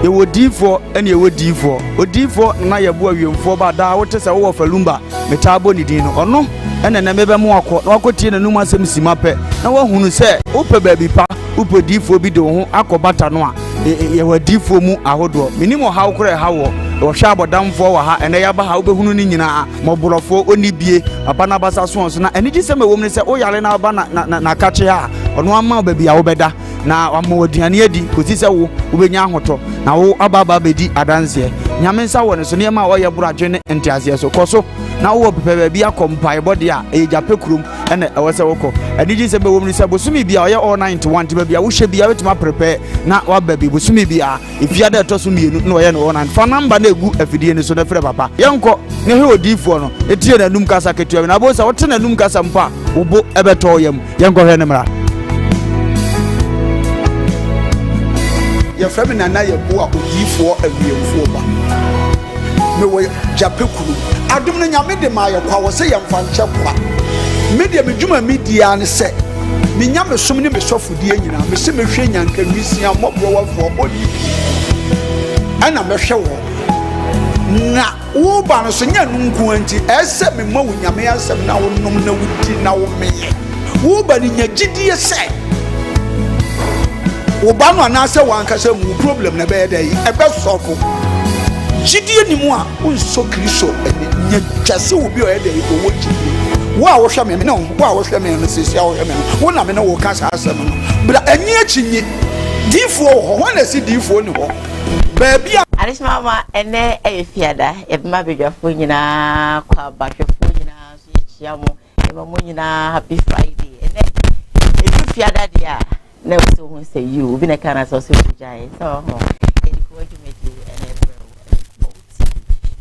You would D4 and you would D4. O D4 na ya bua wiemfo ba da wote se wo falumba metabo ni din no ono ene na mebe mo akọ na akotie na numa asem simape na wo hunu se upe baabi pa upe D4 bi de ho akobata no a ye wa D4 mu ahodo minimo ha ukure ha wo hwa abodamfo wa ha ene ya ba ha ubehunu ni nyina moborofo oni bie papa na basa so na eni gi se me wom ne se o yale na ba na kache ha ono ama baabi ya wo beda na amoduane adi kosi se wo ubenya ahoto na wo ababa bedi adanse nyame nsa wo ne so ne ma wo ye buradwe ne entiase so koso na wo pepe bia kompai body a e jape kurum ene ewo se woko eni gi se be wom ne se bosumi bia ye all 91 ti bia wo hwe bia wetima prepare na wa baby bosumi bia ifia da to so mienu na wo ye no all 9 fa number na egu afidie ne so na frɛ papa yenko ne he odifo no etie na num kasa ketua na bo se wo te na num kasa mpa wo bo ebeto yam yenko hwe ne mra ya frame na ye bo akodifo awiemfo ba me wo japekuru adum na nyame de ma ye kwa wo se ye mfa nche kwa media medjuma media ne se me nyame som ne me sofodie nyina me se mehwe nyanka nwisia mobro wafo bodi ana mehwe wo na wo ba no so nya nunku anti ese me ma wo nyame asem na wo nom na wudi na wo meye wo ba ni nya gidie se Obama na se wankasa mu problem na be dey e be sofo gidie ni mu a unso kristo nya twase obi o e dey ko wo gidie wo a wo hwe me no wo a wo hwe me no sesia wo hwe me wo na me no wo kasa asem no bra anyi achinyi difo ho na si difo ni ho ba bia Alice mama ene e fiada e ma bedwafo nyina kwa bahwefo nyina so ye chia mo e ma mo nyina happy friday ene e fiada dia na so who say you be na kana so so jai so e di ko jumedi ene bro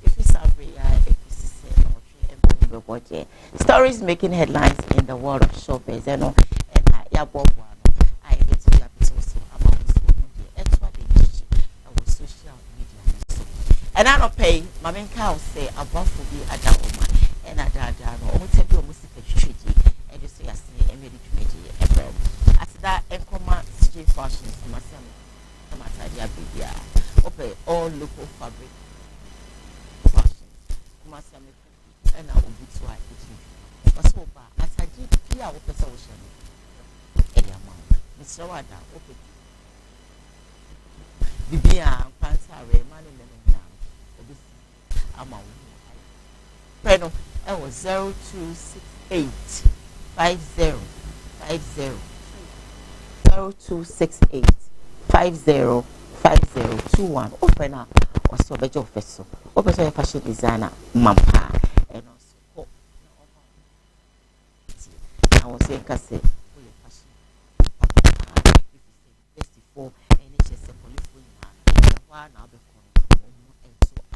if you sabre ya if you say stories making headlines in the world of showbiz and ya bobo I get to ya so about social media and I don't pay my main cow say above for be a dawoma and a dada no o te bi o music treaty and you say I see and made that Encoma CJ fashions to Masadia Bibia open all local fabric fashions Masami and I will be to it. But so far, as I did, here I will pass ocean. Mr. Wada, open Bibia, Pansare, money lemon down. Amount. Preno, I was 0268 5050. 0268 505021. Open up or so bejo fesso. Open so fashion designer Mampa and also I was saying Casse fashion. Before and it's just a polyphony. One now before and so I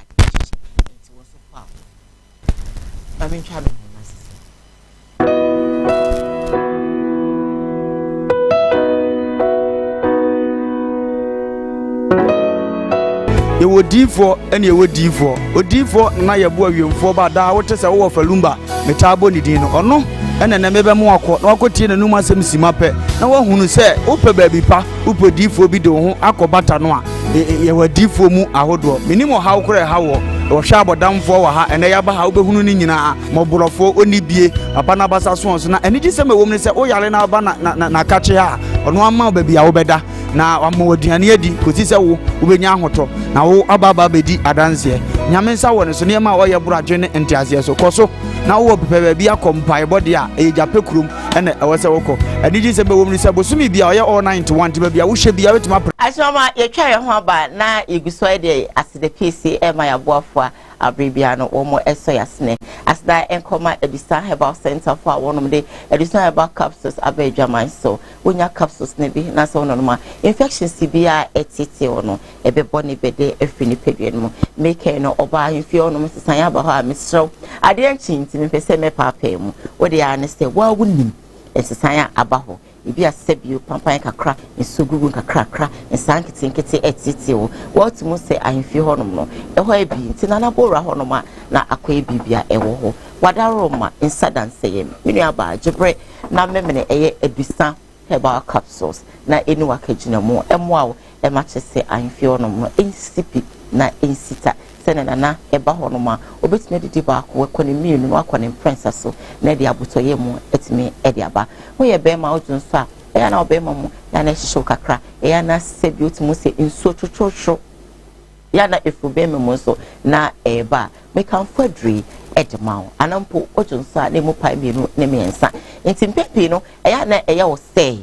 and it was so far. I mean traveling my sister. You would D4 and you would D4. O D4 na ya bua wiemfo ba da wote se wo falumba metabo ni din no ono ene na mebe mo akọ na akotie na numa asem simape na wo hunu se upe baabi pa upe D4 bi de ho akobata no a ye wa D4 mu ahodo minimo ha ukure ha wo hwa abodamfo wa ha ene ya ba ha ubehunu ni nyina moborofo oni bie papa na basa so na eni gi se me wom ne se o yale na ba na kache ha ono ama baabi ya wo beda na amoduane adi kosi se wo ubenya ahoto na wo ababa bedi adanse nyame nsa wo ne so ne ma wo ye buradwe ne entiase so koso na wo pepe bia kompai body a e jape kurum ene ewo se woko eni gi se be wom ne se bosumi bia wo ye all 91 ti bia wo hwe bia wetima asoma ye twa ye ho aba na iguso de aside PC e ma ya boafo abribia no wo mo eso yasne asda enkoma edisa herbal center for wonom de edisa herbal capsules abedwaman so wonya capsules ne bi na so no ma infections bia etete ono ebe boni bede efini pedwen mo make no oba himfi ono msesan ya ba ha misro ade anchinti me pese me papa mu wo de ya ne se wa wunim msesan ya aba ho ibi asebio pampan kakra nsugugu kakra nsankete etete wo to mo se ahimfi honom no ho ebi nti na bora honom na akwa bibia ewo ho wadaro ma insadanse yem menu aba jebre na memene eye edusa herbal capsules na eni wakagina mo emo matches I feel no insipi na insita sene na eba ho no ma obetime didi ba ko economy no akwane princess so na de abotoye mu etime e de aba wo ye be ma odun so a ya na obe ma mu ya na hihyo kakra ya na sebi otimu se nso chochocho ya na efube me mu so na eba me kan fadri edmawo anampo odun so a na mu pai me no ne me ensa ntimpepe no ya na eya wo say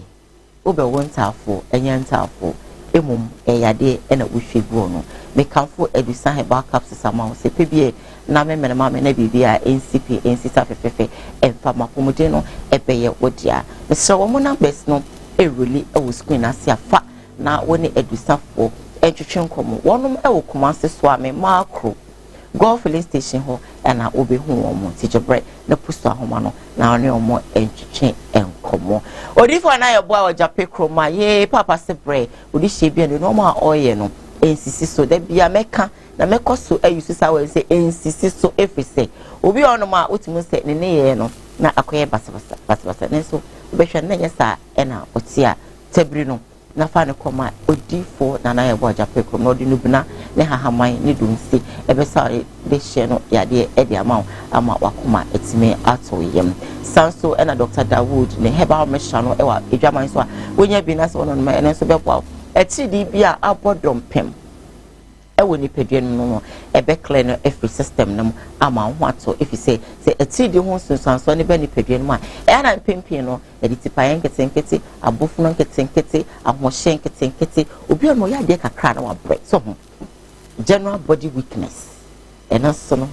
obe wontafo enyantafo emum eyade ena wohwebu no me kanfo edusan heba capsules ama se pebie na me menema me na bibia NCP ensita fefefe emfa mapomode no ebeye wodia me sɛ wo mo numbers no really e screen ase afa na woni edusafo entwetwe nkomo wonom e wo Kumasi so ame macro golf filling station ho na obehu wo mo tijebre na pusto ahoma no na one omo entwetwe enkomo odifo na ye boa wajape kroma ye papa se bre odi hye no ma oye no ensisi so da bia meka na mekoso ayusu sa we se ensisi so efise obi ono ma otimu se ne ye no na akoye basabasa ne so obehwe na nyesa na otia tabri no na fa ne koma odifo na ye boa jape kroma odi nubuna ne hahaman ne dunsi ebesa de hye no yade e de ama wakoma etime ato yem sanso na Dr. Dawood ne herbal mesha no ewa edwaman so a wonya bi na so no ma ene so beboa etidi bia abodom pem ewo ni peduen no ebe clear no every system no ama ho ato if you say etidi ho sunsanso ne be ni peduen ma e na pempin no e di tipayen ketenkete abofu no ketenkete ahohye ketenkete obi no ya de kakra na wa break so general body weakness and also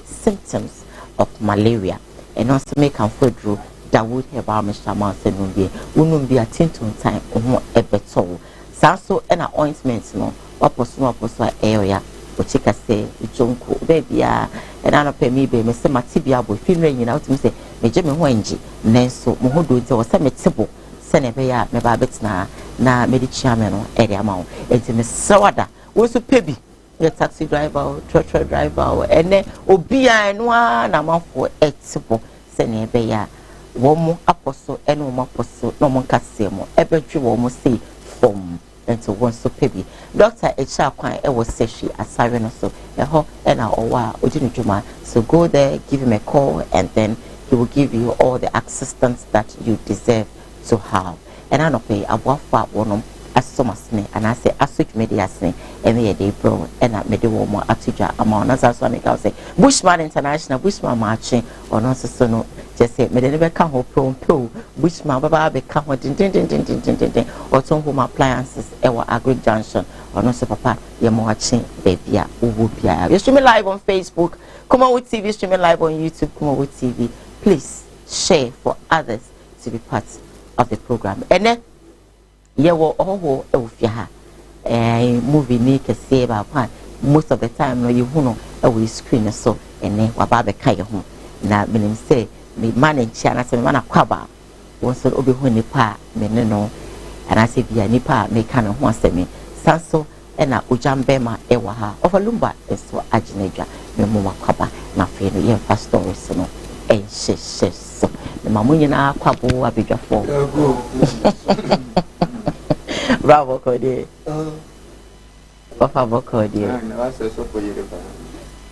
symptoms of malaria and also make am fodru Dawood herbal mesha ma se no bi unum bi atinton time ho ebeto sanso na ointment no waposo area ochika se ujonko bebia na no pemi be me se matibia bo finre nyina utimi se meje me ho anji nenso mo hodo nti wo se metebo se ne be ya me ba betina na medicia me no area ma wo enti me sawada wo so pebi the taxi driver truck driver ene obia no na mafo etebo se ne be ya wo mo aposo ene wo maposo no mo nkase mo ebedwe wo mo sei form into one so pebi Dr. Echa Kwan e was seshi asare no so eho na owa ojinujuma so go there, give him a call, and then he will give you all the assistance that you deserve to have. And I no pay abwafa wonom asomasne and I say aswich mediasne eme dey bro and I made wo mo atuja ama na so make say Bushman International Bushman marching or no so no just say me dey never come ho pro Bushman baba be come ho din or some home appliances ewa agri junction or no so papa ye mo watching baby a wo bia you stream live on Facebook Kumawood TV, stream live on YouTube Kumawood TV. Please share for others to be part of the program. And then yewo oho ewufia ha movie ni kese ba pan most of the time no you know ewo screen so ene waba be kai ho na menim say me manage na say me mana kwaba won so obi hu nipa me ne no ana say bia nipa me kan ho asemi sanso ena ojambe ma ewa ha ofalumba eso aginedwa me mo kwaba na fe no ye fa stories no enhye so me mamunyi na kwabo abedwafo Bravo, Cody. What about Cody?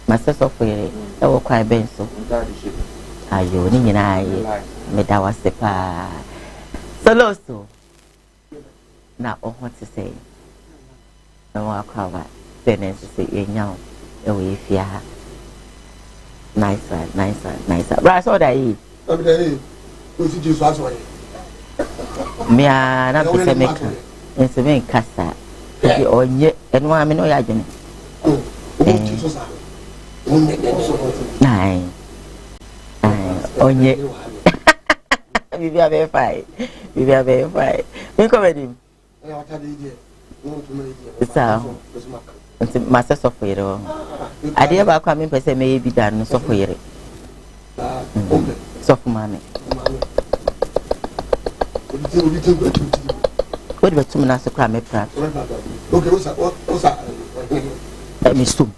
Myself for you. I will cry benso. Are you in I? Medawa sepa. So, now, what to say? No, I'll cover. Then, to say, you know, if you have nicer. Right, so that is. Me, I'm not the same. It's a very cassa. Or yet, and one I mean, no, I don't. Nine. On yet. We are very fine. We are very fine. We come at him. So, master software. I did about coming per se may be done software. Soft money. What about 2 minutes to cram a prat? Okay, what's that? Let me soon.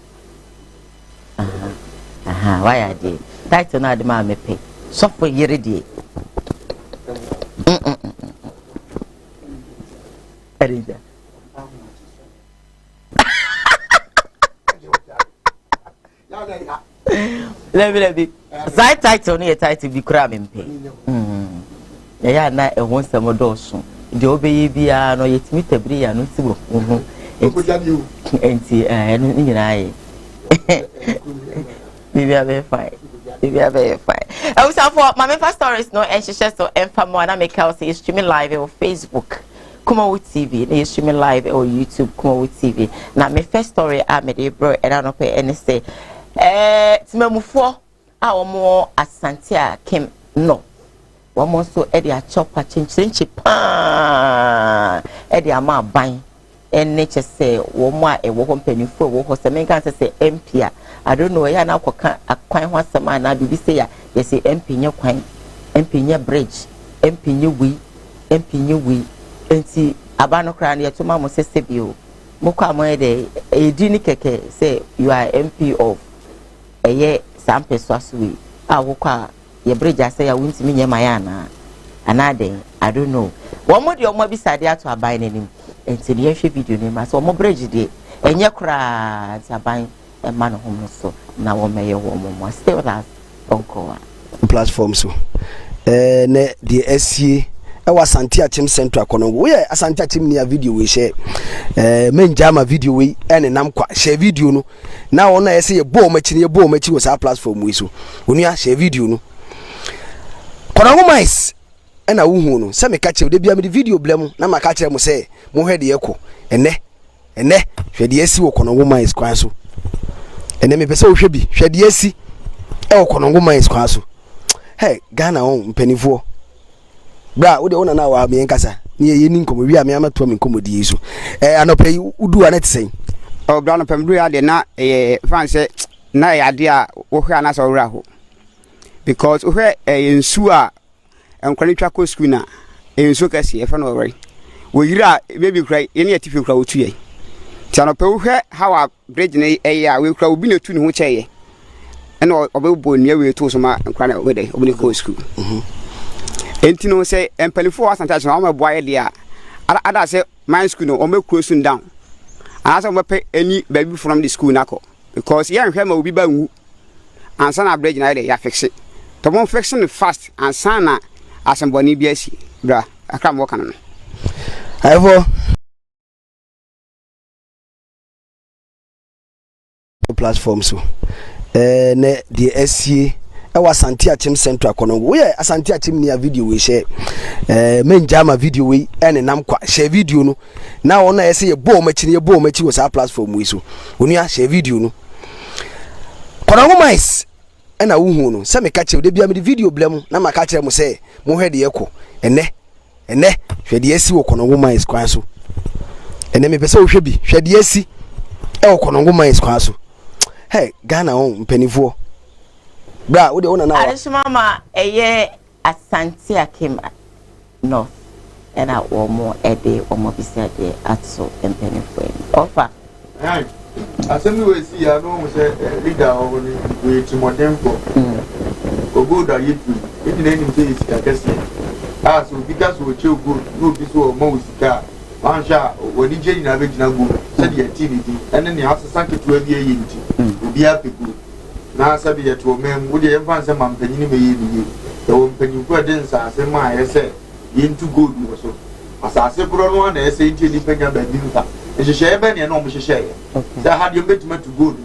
Why I did. Tight on the man may pay. Software year a day. Let me. Side title near title be cramming pay. Yeah, na a once a modoso. The obey be no yet meet a bria no sibo. And I. Maybe I very fine. Maybe I very fine. I was for my first stories no and she says so and for more make house is streaming live on Facebook. Kumawood TV, they streaming live on YouTube. Kumawood TV. Now my first story I made a bro and I don't pay any say. Timemufo our more Asantia came no. One more so Eddie a chopper chinchi pan Eddie a ma buying. And nature say, Woma, a woman penny for what the main cancer say empty. I don't know, I now a quite once a man. I do say, you say empty your quine, empty your bridge, empty your we, empty your we, and see a banner crown here to Mamma says Sebio. Moka Moede, a dinicake say you are MP of a year, some perswasui. I walk your bridge, I say, I won't mean your Mayana. Another, I don't know. One more your mobile side to a binding him. And to the video name as one more bridge day, and your crowds are buying a man home so now one may woman stay with us on Koowaa platform so the SC was Santia Team Central Kono. We are Santia Team near video we share men jama video we and nam share video no now on I say a bow match was our platform we so when you share video no Kono mice. And I won't say me catch you. They be a video blame. Now my catcher must say, "Mo head the echo." And ne, she the SC work on a woman is quaso. And then me person should be she the SC. On a woman is quaso. Hey, Ghana on penny for. Bra, we don't know how me and Casa. Near Yenin come we are me amateur me comedy so. I no pay you do an saying. Oh, Brown Pembria, they not a fancy na idea what we are not so raho. Because we in Sua. And Quanitra schooner, and so can see a fan already. We are maybe cry any active crowd to ye. Tanope, how our bridge in a will crowd be no tune which a and all of boy near we to some and cry away the Oblique school. And Tino say, and penny for us and touch on my boy, dear. I say, my school or make closing down. And as I will pay any baby from the school knuckle because young Hammer will be by woo and son of bridge in idea fix it. The one fixing fast and sana. Asamboni BSc, bra, I can't walk on. However, platform so the SC was Santia Team Central Kono. We are Santia Team near video we share men jama video we and nam share video no. Now on I say a bow match was our platform we so when you share video no. Kono mice. And I won't say me catch you. They be a video blame. Now my catcher must say, "Mo head the echo." And ne, she the SC work on a woman is quaso. And then me person should be she the SC. On a woman is quaso. Hey, Ghana on penny for. Bra, we don't know. Alice Mama, a year at Santia came north, and I or more a day or more beside the at so and penny for offer. As we see, I know leader over the to modern for go that you in any case, I guess. As because we chill good, no this or most car. Mansha, when the Jane original good, said the activity, and then the house sank to a year unity. Will be happy good. Now, Sabia to a man would the advance a man penny may you. The one penny for dance, I said, my essay, into good or so. As I said, one essay, independent by Dinka. And she share Benny and almost share. That had you met to good.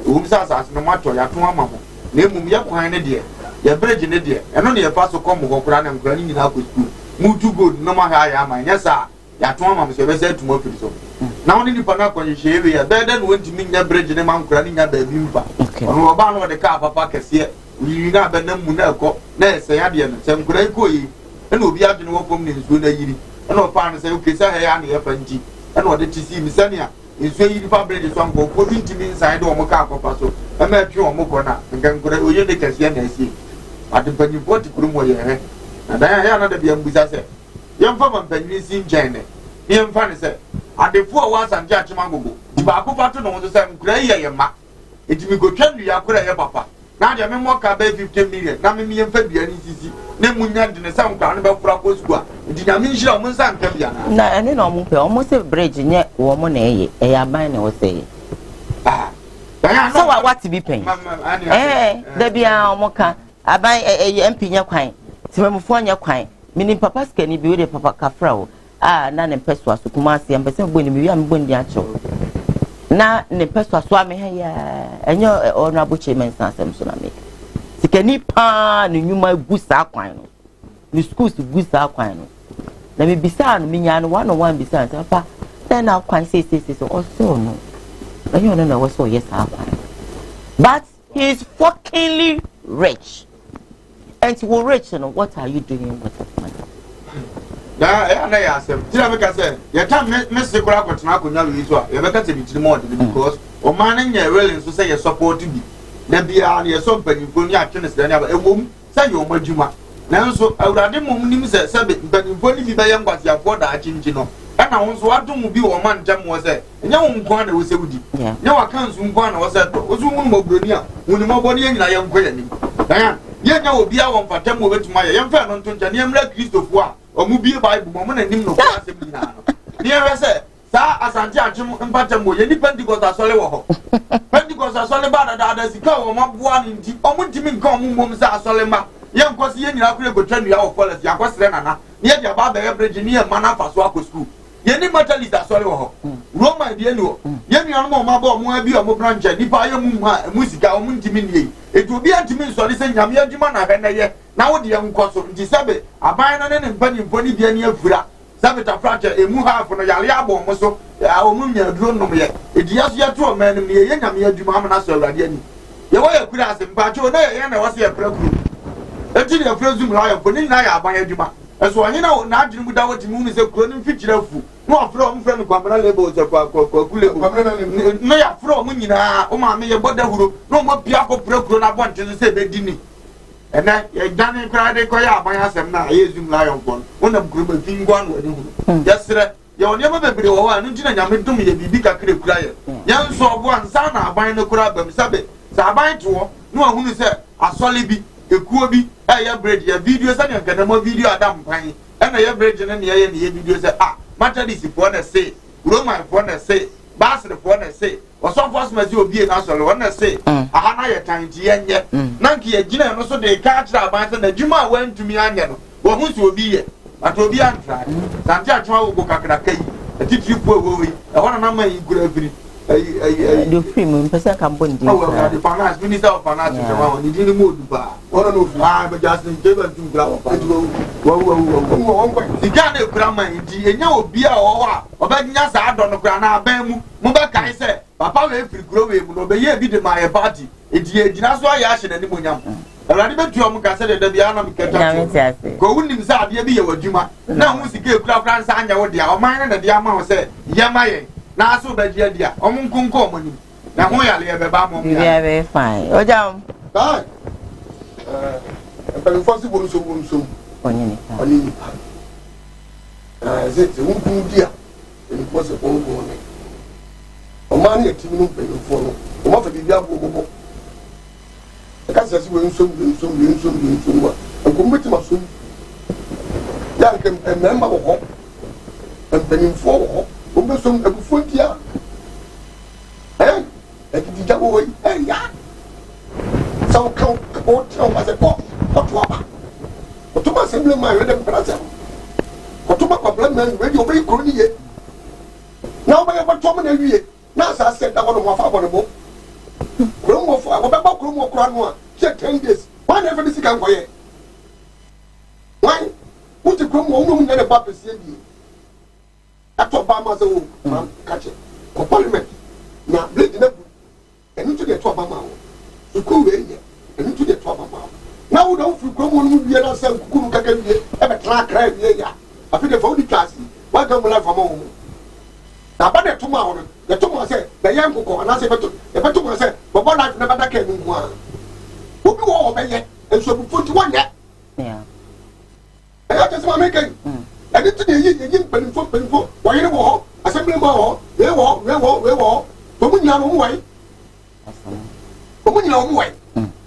Whom says as no matter your two mamma. Name me up behind a dear. Your bridge in a dear. And only a pass of come or grand and granny in our school. Move too good, no matter how I am. Yes, sir. Your two mammas have said to more people. Now, only Panaco when you shave your bed and went to mean your bridge in a man granny at the Bimba. On our barn of the car, Papa can see it. We not be no Munelco. Let's say, I didn't some great coy. And we'll be out in one in Suna Yidi. And our parents say, okay, say, I am the FNG. And what did you see, Miss Sania? Is very public is one for putting to me inside or Mocaco Paso. I met you on Mocona and can go to the Cassian and see. At the penny 40 Kumo, and I am not the young Bizassa. Young Farmer Penny seen Jane. Young Fanny said, at the 4 hours and Judge Mango, Tobacco Pattern on the same gray and ma. It will go tell you, I could have papa. Now the memoir can pay 15 million. Now me and Fabian is Nemunyan in the sound crown about Fraco Square. Did I mean she almost and Fabian? No, and almost a bridge in yet woman, a man was saying. Ah, So what to be paying? There be a mocha. I buy a MP nya kwan. Timemfo nya kwan. Mini papa skani bi we papa kafra na ne peswa so Kumasi am pese boni mi wi am boni acho. Na ne peswa so am he ya enyo honorable chairman sansem so na make. Sikani pa ne nyuma gusa kwan no. Ni schools gusa kwan no. Na me bisa no me nya no one bisa papa. Then now kwan say so also no. You don't know what's so yes, but he's fuckingly rich. And we're rich, and what are you doing with that money? I asked him. Did I make a say? Your time, Mr. Cracker, you make a bit more because, or man, you're willing to say you support to be. Then be your son, but you put your tennis, then a woman, say you're my Juma. Now, so I would have the moment say, but you only be by young what your father, I change, you know. And I was what to be a man, Jam was there. And no one was a woody. No accounts, one was at was woman of Brunia, when the mobile and I am quitting. Diane, yet no be our for 10 over to my young friend on Tunjanium like Christopher, or Mubia by woman and him no possibly now. Dear, I said, Sir, as I judge him and Patamo, any Pentecost are solid. Pentecost are solid bad at others, the cow, one in the Omuntimin common women's are solema. Young Cossian, you have to turn you out for us, Yaquas near the Baba Bridge near Mana for Swako School. Yeni matalist asole wo Roma de no yemi anmo mabo mo abi o mo branch ni pa yemu musica o muntimi nie etu bi antimi nsole se nyame adwuma na hwe na ye na wo de nkoso nti sebe aban na ne mpanimfo ni bia ni afura sabe ta fracture emu half no yale abo mo so o mu nya duro no ye ediya so ye to man ni ye nyame adwuma amana so awrade ani ye wo ye kura asempa cho na ye na wo se ye prakuru eti ne afura zum la ye fo ni na ya aban adwuma eso anyi na adwene mu da wo timu ni se kuro ni mfikira fu no afro mo friend kwamra label ze kwa kule no ya afro mo nyina o ma me ye boda huro no mo bia ko prakuro na bonte se be dini ena ye dane kra de ko ya aban asem na ye zum lion kon wona kuro ba fingwan wo ni huro yesre ye oni ma bebere wo wa no ntina nyame dum ye bibi kakre kura ye yenso obo ansa na aban no kura bam sabe sa aban to no ahunu se asole bi ekuo bi ya bridge ya video sa nka na mo video adam pan na ya bridge na ya video say matadisi for na say roman for na say basre for na say oso force mazi obi na so le na say aha na ya tanti yenye na nki ya gina no so de ka kira aban say na djuma wantumi anya no wo hu so obi ye atobi antra santi atwa wo kakra kai atitiri po wo wi na ma yi gura firi the film person can bond the finance minister of finance the didn't move ba one no but just give to grab the guy grandma ndi enya obi a o wa obanya sa adon kra na aban mu mo be kai say papa we free grow we mu no be ye bi de my party edi ejina so ya hye na ni monyam awrade betu am ka say de bia na meketa ko wunim sa ade bi ye wadwuma na hu sike kura france anya wo de a o man na de ama wo say ye maye na aso bagia dia omunkunko omoni na ho yale ye beba mo mo ya be fine ojam dai pero fosi bonso onini zete unkun dia ni fosi onko ne o man ye timi no pe no fo no o ma fa bibia bobo e ka sasi we nsom wa ko meti ma so ya ke memba wo ho en fo wo o som e bu fontia e ki dija wo ya so ko o tro ma se ko o to ma semble ma yo dem praza o to ma complement we di o be ko ni ye na o ba ya to ma na wie na sa se da wo mo fa bo ne bo kro mo fa o be ba kro mo kro anu a che 10 days why never this can go ye why o ti kro mo o mo na ba pese bi ato Obama say o man catch ko parliament na blade na bu enu to dey to Obama o so ko we ye enu to dey to Obama na wo don free ko mo no bi na say kukuru kaka bi e be tra kra bi ya afi de fo di kasi wa ga mo la fa mo na ba de to ma ho de to mo say be yan ko na say be to mo say bo bo life na ba da ka nu ho a obi wo o be ye enso bu 41 ye yeah e ya just ma make and to the yin penfo why you wo assembly mo we wo to mu nya no wai to mu nya no wai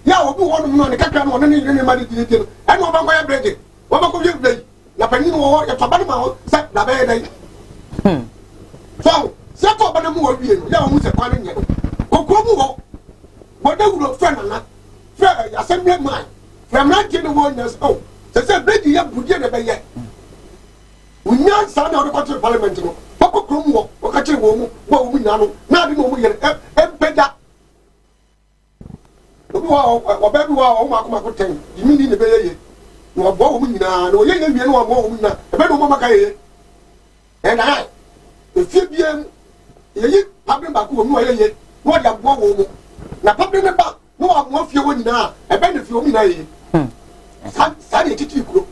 ya obi wo no ne kakra no ne ma di di no and wo ba ko ya break wo ba ko ye break na pani wo ya to ba ma wo sa na be dai so se to ba na mu wo wie no ya wo mu se kwa ne nya ko mu wo But they would friend and not fair assembly man. From 91 years old. They said, Betty, you have to get yet. We now stand out of the country parliament. Papa Kumawood, or catching woman, what we know, not the moment, and better. Or baby, or Marco Ten, you mean in the bay. You are born now, no, you know, more now, a better woman. And I, the Fibian, you public back who are yet, what you have woman. Now, public about no more few now, a better few minutes. Sunny Titico.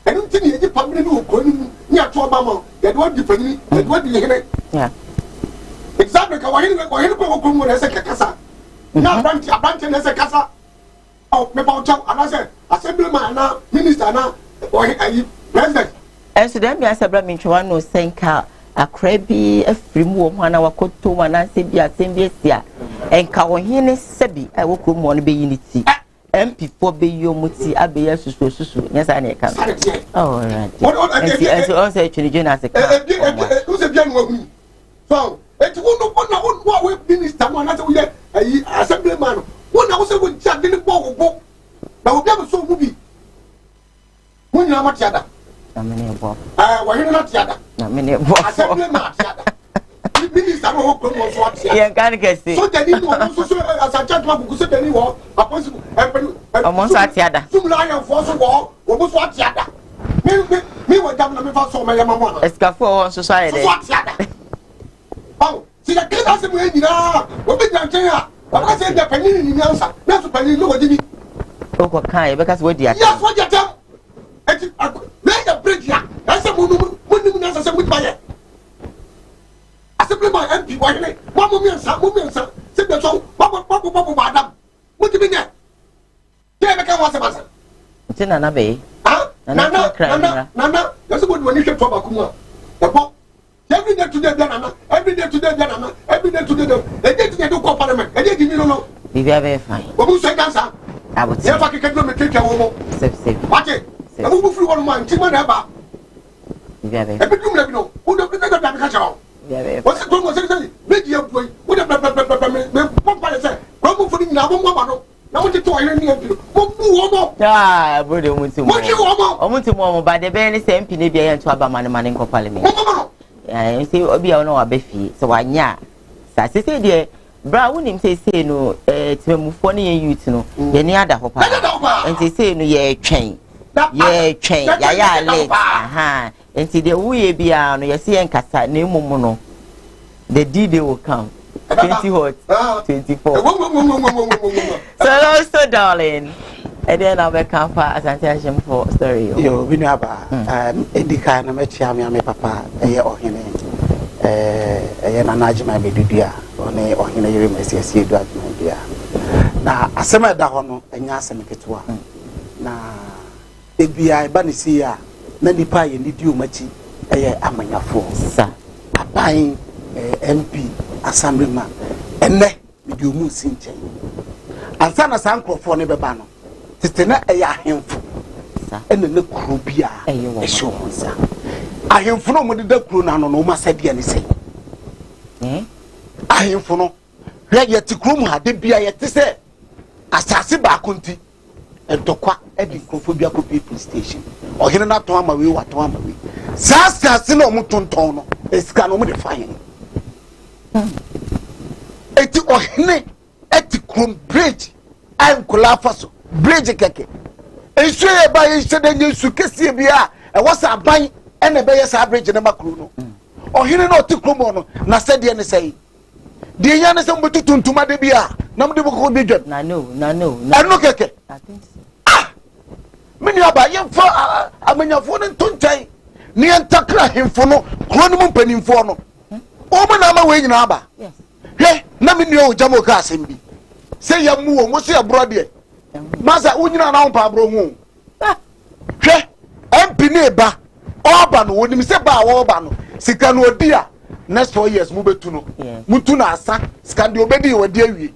I don't think you public who couldn't near to Obama, that what differently, that what you hear. Yeah. Exactly, I want as a casa. Now, branch as a casa. Oh, Mepaucha, and I said, Assemblyman now, Minister now, or President. And so then, yes, I brought me to one no saying car, a crabby, a free woman, our coat to one and say, be a same year. And Kawahine Sebi, I will come on be unity. MP4 be your muti, I be yes, so yes, I can. Oh, right. What also actually, Jane as a car. Who's a young woman? So, it won't what we minister one as a assemblyman. One I was a good chat in the book. Now, we have so movie. When you are much other. I mean, why not yada? I mean, assemblyman. Minister, yeah, can't get it. So, then you as a gentleman who said anyone, a person, almost at Yada. Some lion for the wall, almost what Yada. Me went down and found so many mamma. Escafo society. What's Yada? Oh, see, the kid has a way now. What did I tell? But I said the penny in the answer. That's a penny, no, did he? Oh, kind, because what you yes, what you tell? Make a bridge here. That's a woman who doesn't say with my Assembly my MP, why not? Mamma and son, said the song, Papa, madam. What do you mean there? There was a matter. It's in an abbey. Ah, Nana, that's a good one you should talk about. The pop. Every day to the every day to the every day to the they did to the parliament. I didn't know. Be very fine. What will say that? I would say, if I can do take a woman. Safe. Watch it. I will move through one man, Timon Abba. Very. Every room, let me know. Who don't think that catch on? What's the problem? Make you up. What a say. Come for now, one. Now, what you doing? Ah, brother, what you want to more by the very same penny and to Abba man in Parliament. I say, Obi, I know a beefy, so I ya. Sassy said, dear, Brown him say, no, it's me funny you to know, any other hopper. And they say, no, yeah, chain. Yeah, chain, ya, late. Aha. And see the way be on your sea and cassa, no mono. The D will come. 20 hot, 24. So, darling. And then I'll become as an for story. You win about Indica and Metiam, papa, a year or him. A Najma Medudia, or in a year, Messi, my dear. Now, a summer down and Yassam Ketua. Now, it be I Banisia, Nanny Pie and did you much a year among force, sir. A buying MP assemblyman, and then you move Sinche. And son as uncle for never banner. Titena a himful, and the Krubia, a show, sir. I am from the Kruna, no more said anything. I am for no. Yet to Kruma, the beer yet to say, Assassin Conti, and Tokwa, and the Krofobia people station, or here not to Amari, what to Amari. Sasa Sino Mutton Tono, a scan over the fire. Eti ohine eti krum bridge am kulafaso bridge keke enso e ba ye hede nyesu kese bia e wasa ban e na be ye sa bridge na makru no ohine na oti krum no na sede ne sei de nya ne sem betu tuntuma de bia na mde boko bi dwam na no keke I think so ah mini aba ye fa amanyafo ne tontai ne entakra hemfo no kro no mpanimfo no o mo na ma we nyina aba yes he na me nyo jamo ka asembi say ya mu wo so ya bro de masa unyina na won pa bro hu he MP ne ba oba no wonim se ba wo ba no sika no odi a next 4 years mu betu no mutu na asa sika de obedi wodi awie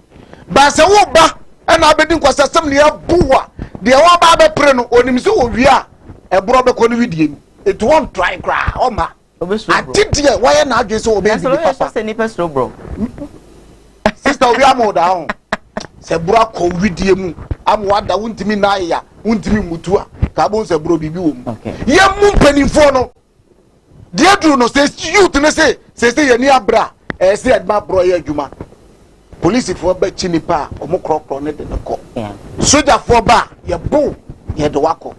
ba se wo ba na abedi nkwasa sem ne abuwa de wo ba be pre no onim se wo wi a e bro be ko no widie ni it won't try cry o ma I did here. Why not just so obey papa? Sister, we are more down. se bro ko widie mu am wada wuntimi na ya wuntimi mutu a ka bon se bro bibi wo mu ye mu mpanimfo no de aduru no se youth ne se ye ni abra se adma bro ye adwuma police fo ba chi nipa omo krokro ne de ko soldier fo ba ye bo ye de wako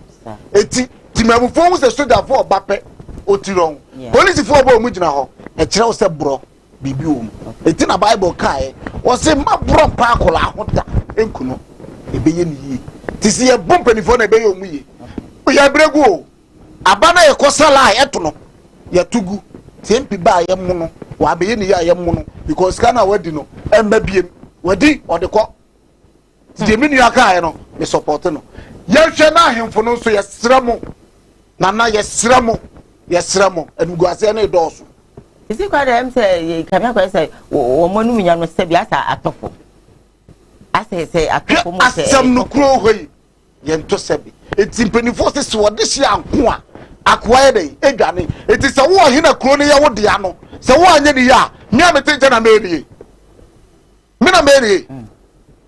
eti timamfo wo se soldier fo ba pe otiron police fo ba omu gina ho e kire wo se bro bibi wo mu eti na bible kai wo se ma bro pa akola hoda enkuno ebeye ni yi ti se ye bo mpanifo na ebeye omu yi ya bregu o abana ye kosala eto no ya tugu tempi ba ye mu no wa beye ni ya ye mu no because kana wadi no emba biem wadi odeko ti me nua kai no me support no ye hwe na ahemfo no so ye sramo na ye sramo enuguase na doso isi kwa dem say kamia kwa say wo monu nya no se bia sa atofo ase atofo mo se asem no kro hoyi ye nto sebi eti mpanifo se so de hye anko a akwaye dey edwane eti se wo hina kro ne ye wo de ano se wo anye ni ya nya mete na meri me na meri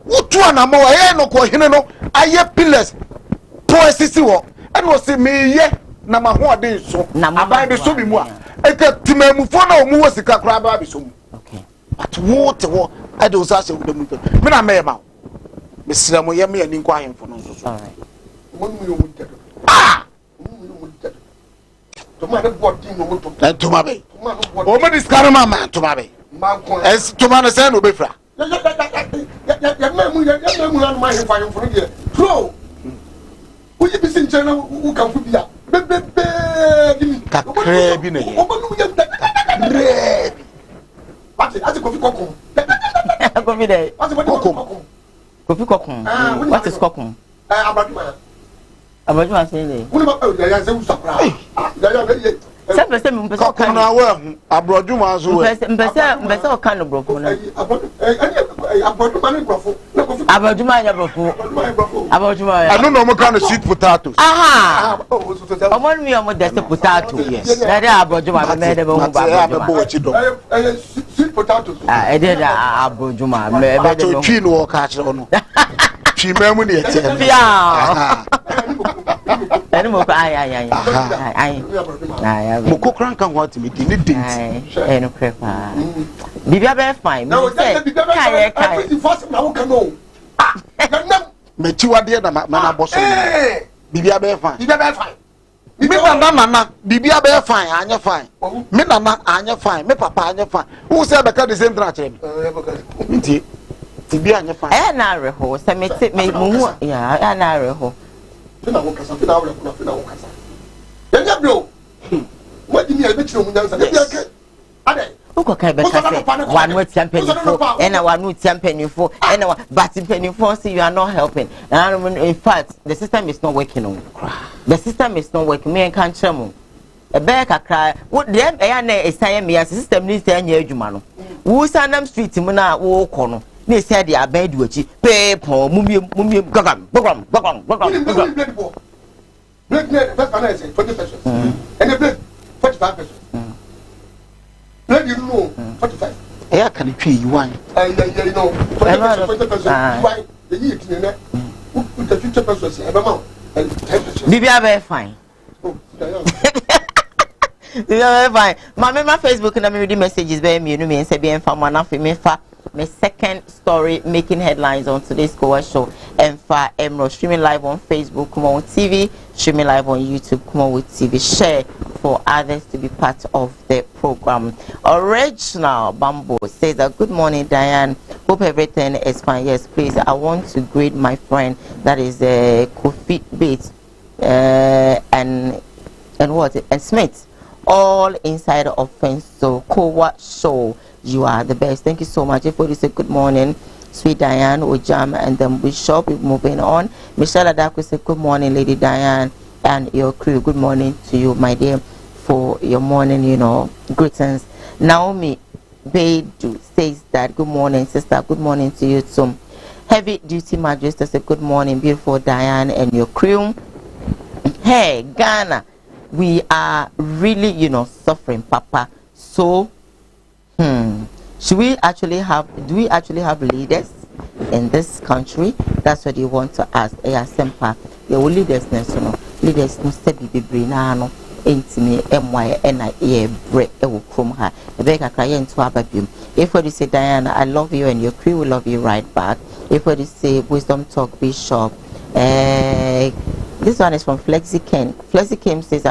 wo tu anamo ye no ko hine no aye pillars to asisi wo eno se meye na mahode so abai be so bi mu a eka timamufo na omu wo sika kra ba bi so mu okay but wo te wo ade wo sa se wo de mu me na me ma me sira mo ye me ani kwa ahemfo no so all right mo mu yo mu de to ma de body no mo to ma be o mo discard ma to ma be es to ma na se no be fra ya me mu na ma ahemfo ahemfo no de pro wo ye bi sin chena wo kan fu bia kakre bi na ye ati kofi kokon kofi dey kofi kokon what is kokon abaduma say dey woni ba ya se usapra se pese me pese kokon na wa hu abroduma so we pese o kan no brofo na abroduma ni brofo abaduma ya brofo abaduma ya anu no mo kan sweet potatoes aha omon mi omo de potato yes na dey abaduma me de be hu abaduma sweet potatoes e dey da abaduma me be de twi no wo ka kire no twi mamu ne ete ya eni mo ai mo kokran kan what me di ne dent no crepa bibia be fine me say kai na wo kan no me ti wade na na boso bibia be fine me nana bibia be fine anya fine me nana anya fine me papa anya fine who say be ka the same thing actually nti bibia anya fine na reho se me mu ya na reho fina wo kasa yanya bro wadi mi ebe chiro munyansa de bia ke ade uko kai be kase wanu tiampenifo ena wanu tiampenifo ena but penifo say you are not helping and in fact the system is not working on the system is not working me kan chemo e be kakra wo de ya na esan me system ni say anya adwuma no wo sanam street mu na wo kɔ no na esi ade aban du achi pepo mumie gagam break net first finance 20 pesos and the break 45 pesos break you know 45 e can twi you wan you know 20 pesos why the year tin na with the 50 pesos e be ma 10 pesos bibia be fine bibia be fine my Facebook na me read messages be me no me say be enfama na fe me fa my second story making headlines on today's Koowaa Show. Emfa Emro streaming live on Facebook, Kumawood TV, streaming live on YouTube, Kumawood TV. Share for others to be part of the program. Original Bamboo says that good morning, Diane. Hope everything is fine. Yes, please. I want to greet my friend that is Kofi Bates and what and Smith, all inside of fence. So Koowaa Show. You are the best. Thank you so much. If you say good morning, sweet Diane, Ojam, and then we shall be moving on. Michelle Adako say good morning, Lady Diane, and your crew. Good morning to you, my dear, for your morning, greetings. Naomi Bedu says that good morning, sister. Good morning to you too. Heavy Duty Majesty say good morning, beautiful Diane and your crew. Hey, Ghana, we are really, suffering, Papa. So, do we actually have leaders in this country. That's what you want to ask. Simple. Your leaders, leaders no step be no intimi my NIA break will come her. A beggar cry into Ababim. If what you say, Diana, I love you and your crew will love you right back. If what you say, Wisdom Talk Bishop. This one is from Flexi Ken. Flexi Ken says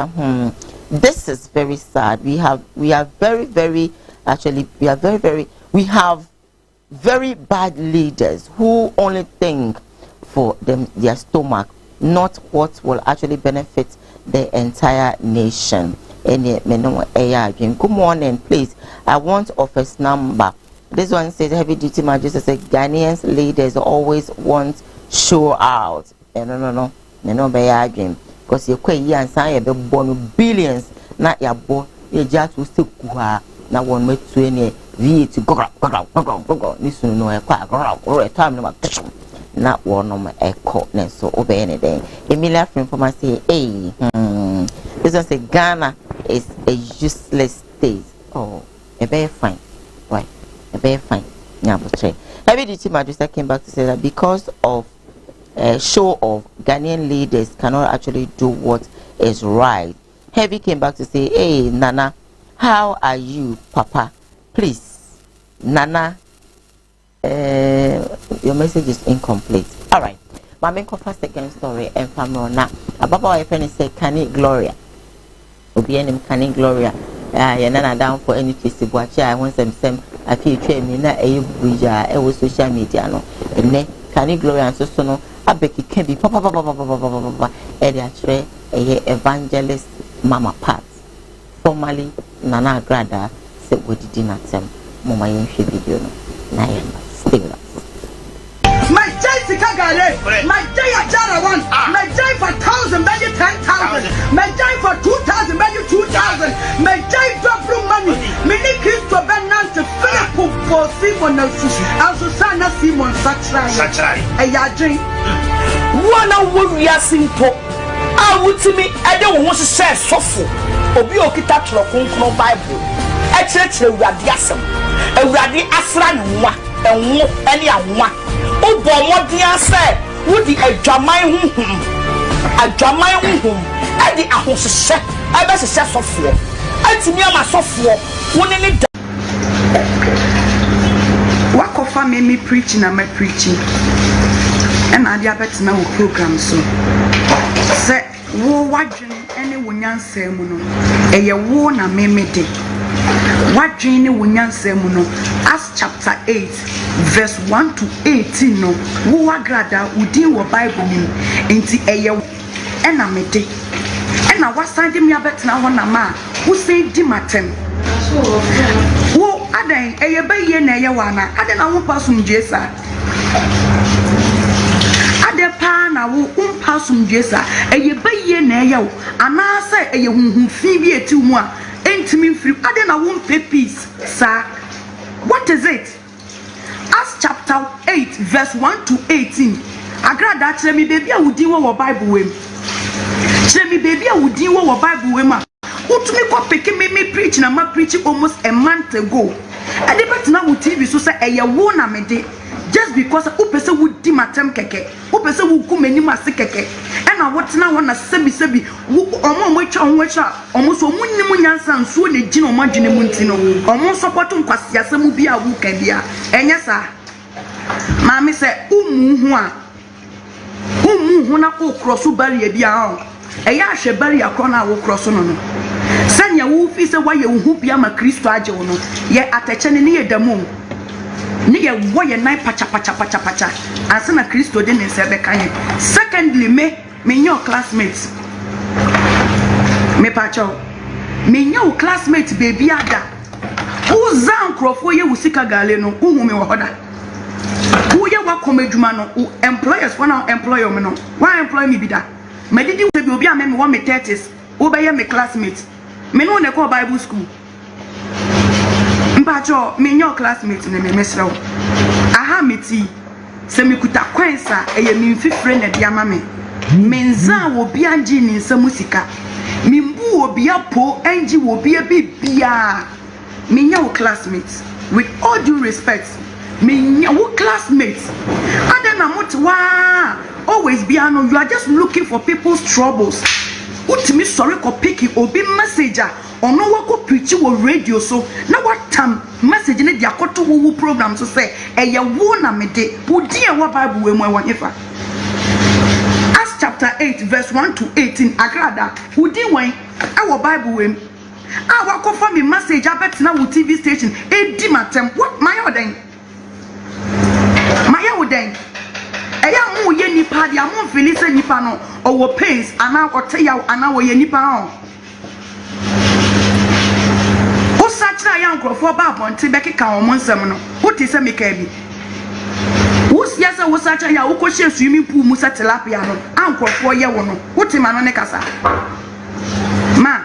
this is very sad. We have very bad leaders who only think for their stomach, not what will actually benefit the entire nation. Good morning, please. I want office number. This one says heavy duty magistrate says Ghanaians leaders always want show out. No, be arguing because you quite and say be born billions. Not your boy, you just will still na one make to any V to go. Listen, no, a time no not one of my echo, so obey anything. Emilia from my say, hey, this one say Ghana is a useless state. Oh, a very fine, right? A very fine. Now, heavy duty magistrate came back to say that because of a show of Ghanaian leaders cannot actually do what is right. Heavy came back to say, hey, Nana, how are you, Papa? Please, Nana, your message is incomplete. All right. My main first second story and family now. Ababa friend say Kani Gloria. Obi enim Kani Gloria. Ya nana down for any case buachi I want them I feel me na buja e social media no. Ene Kani Gloria and so no abeki can be papa e dey atre evangelist Mama Pat. Formerly Nana Grada said what did natem mama yen video no. Na yen still. My Jessica Gale, my day at Jara 1, my day for 1,000, maybe 10,000, my day for 2,000, maybe 2,000, my day for money, many kids to Benan to Philip for Simon, and Susanna Simon, such a yarding. One of we are simple. I would to me, I don't want to say so full. Obiokita Trocon Bible, actually, we are the awesome, and we are the Afran one, and any one. Oh, boy, what do you say? Would the Jamai I did a house set. I bet a set of four. I see me my software. One in it. What of I made me preaching and my preaching? And I bet now program so. Say, war watching anyone answer mono. A year worn a meme day. What Jane Wunyan Semuno, Acts chapter 8, verse 1 to 18. No, who are grada, who deal with Bible into a year and a mete. And I was sending me a bet now on a man who said Dimatem. Who are they a bay and a yawana? I don't know person Jessa. Ade pana wo umpasum Jessa, a ye bay and a yaw, and I say a young Phoebe to moi. Intimate free. I don't want pay peace, sir. What is it? Acts chapter 8, verse 1 to 18. I grant that me baby I would deal with Bible with. Me baby I would deal with Bible with ma. What me go picking me preaching and my preaching almost a month ago. I didn't now with TV so say a wona me day. Just because who person would dim at them keke, who person would come any mass keke, and I want now one a sebi, who almost almost so Munian so the Gino Magine Muntino, almost supporting Quasia Samubia who can be. And yes, sir, Mammy said, Huna who cross who bury a beer, a yash bury a corner will cross on. Send your wolf is a way you hoop yama Christo Ajono, yet at a channel near the moon. Near why night pacha and send a Christo didn't say the kind. Secondly, me your classmates. Me pacho, me your classmates, baby ada. Who zan crofo ye usika galeno, who me wahoda. Who ya wa comedumano, who employers for now employer me no. Why employ me be that? Me didn't be a member 1 me 30s, obey me classmates. Me no ne call Bible school. Mpacho, me your classmates ne me mesra. Aha meti. Se me kuta kwensa eye me mfi friend e dia mame. Menza wo bia nji ni nsamusika. Mimbu wo bia po enji wo bia bibia. Me your classmates with all due respect. me who classmates. And then I'm wow, always be ano. You are just looking for people's troubles. What me sorry ko picky obi messenger or no wako preach wo radio so na what time message ne dia koto wo program so say eye wo na me de wo dia wa Bible we mo won ifa. Acts chapter 8 verse 1 to 18 agrada wo di wan our Bible we a wako for me message abet na wo TV station e di matem what my oden eya mu ye nipa dia mu feel say nipa no owo pains ana oteya ana wo ye nipa ho o sachira ya nkrofo ba abonte bekeka wo nsem no wo te se meka bi wo sia se wo sachira ya wo ko hye swimming pool mu sa tilapia no ankrofo ye wo no wo te ma no ne kasa ma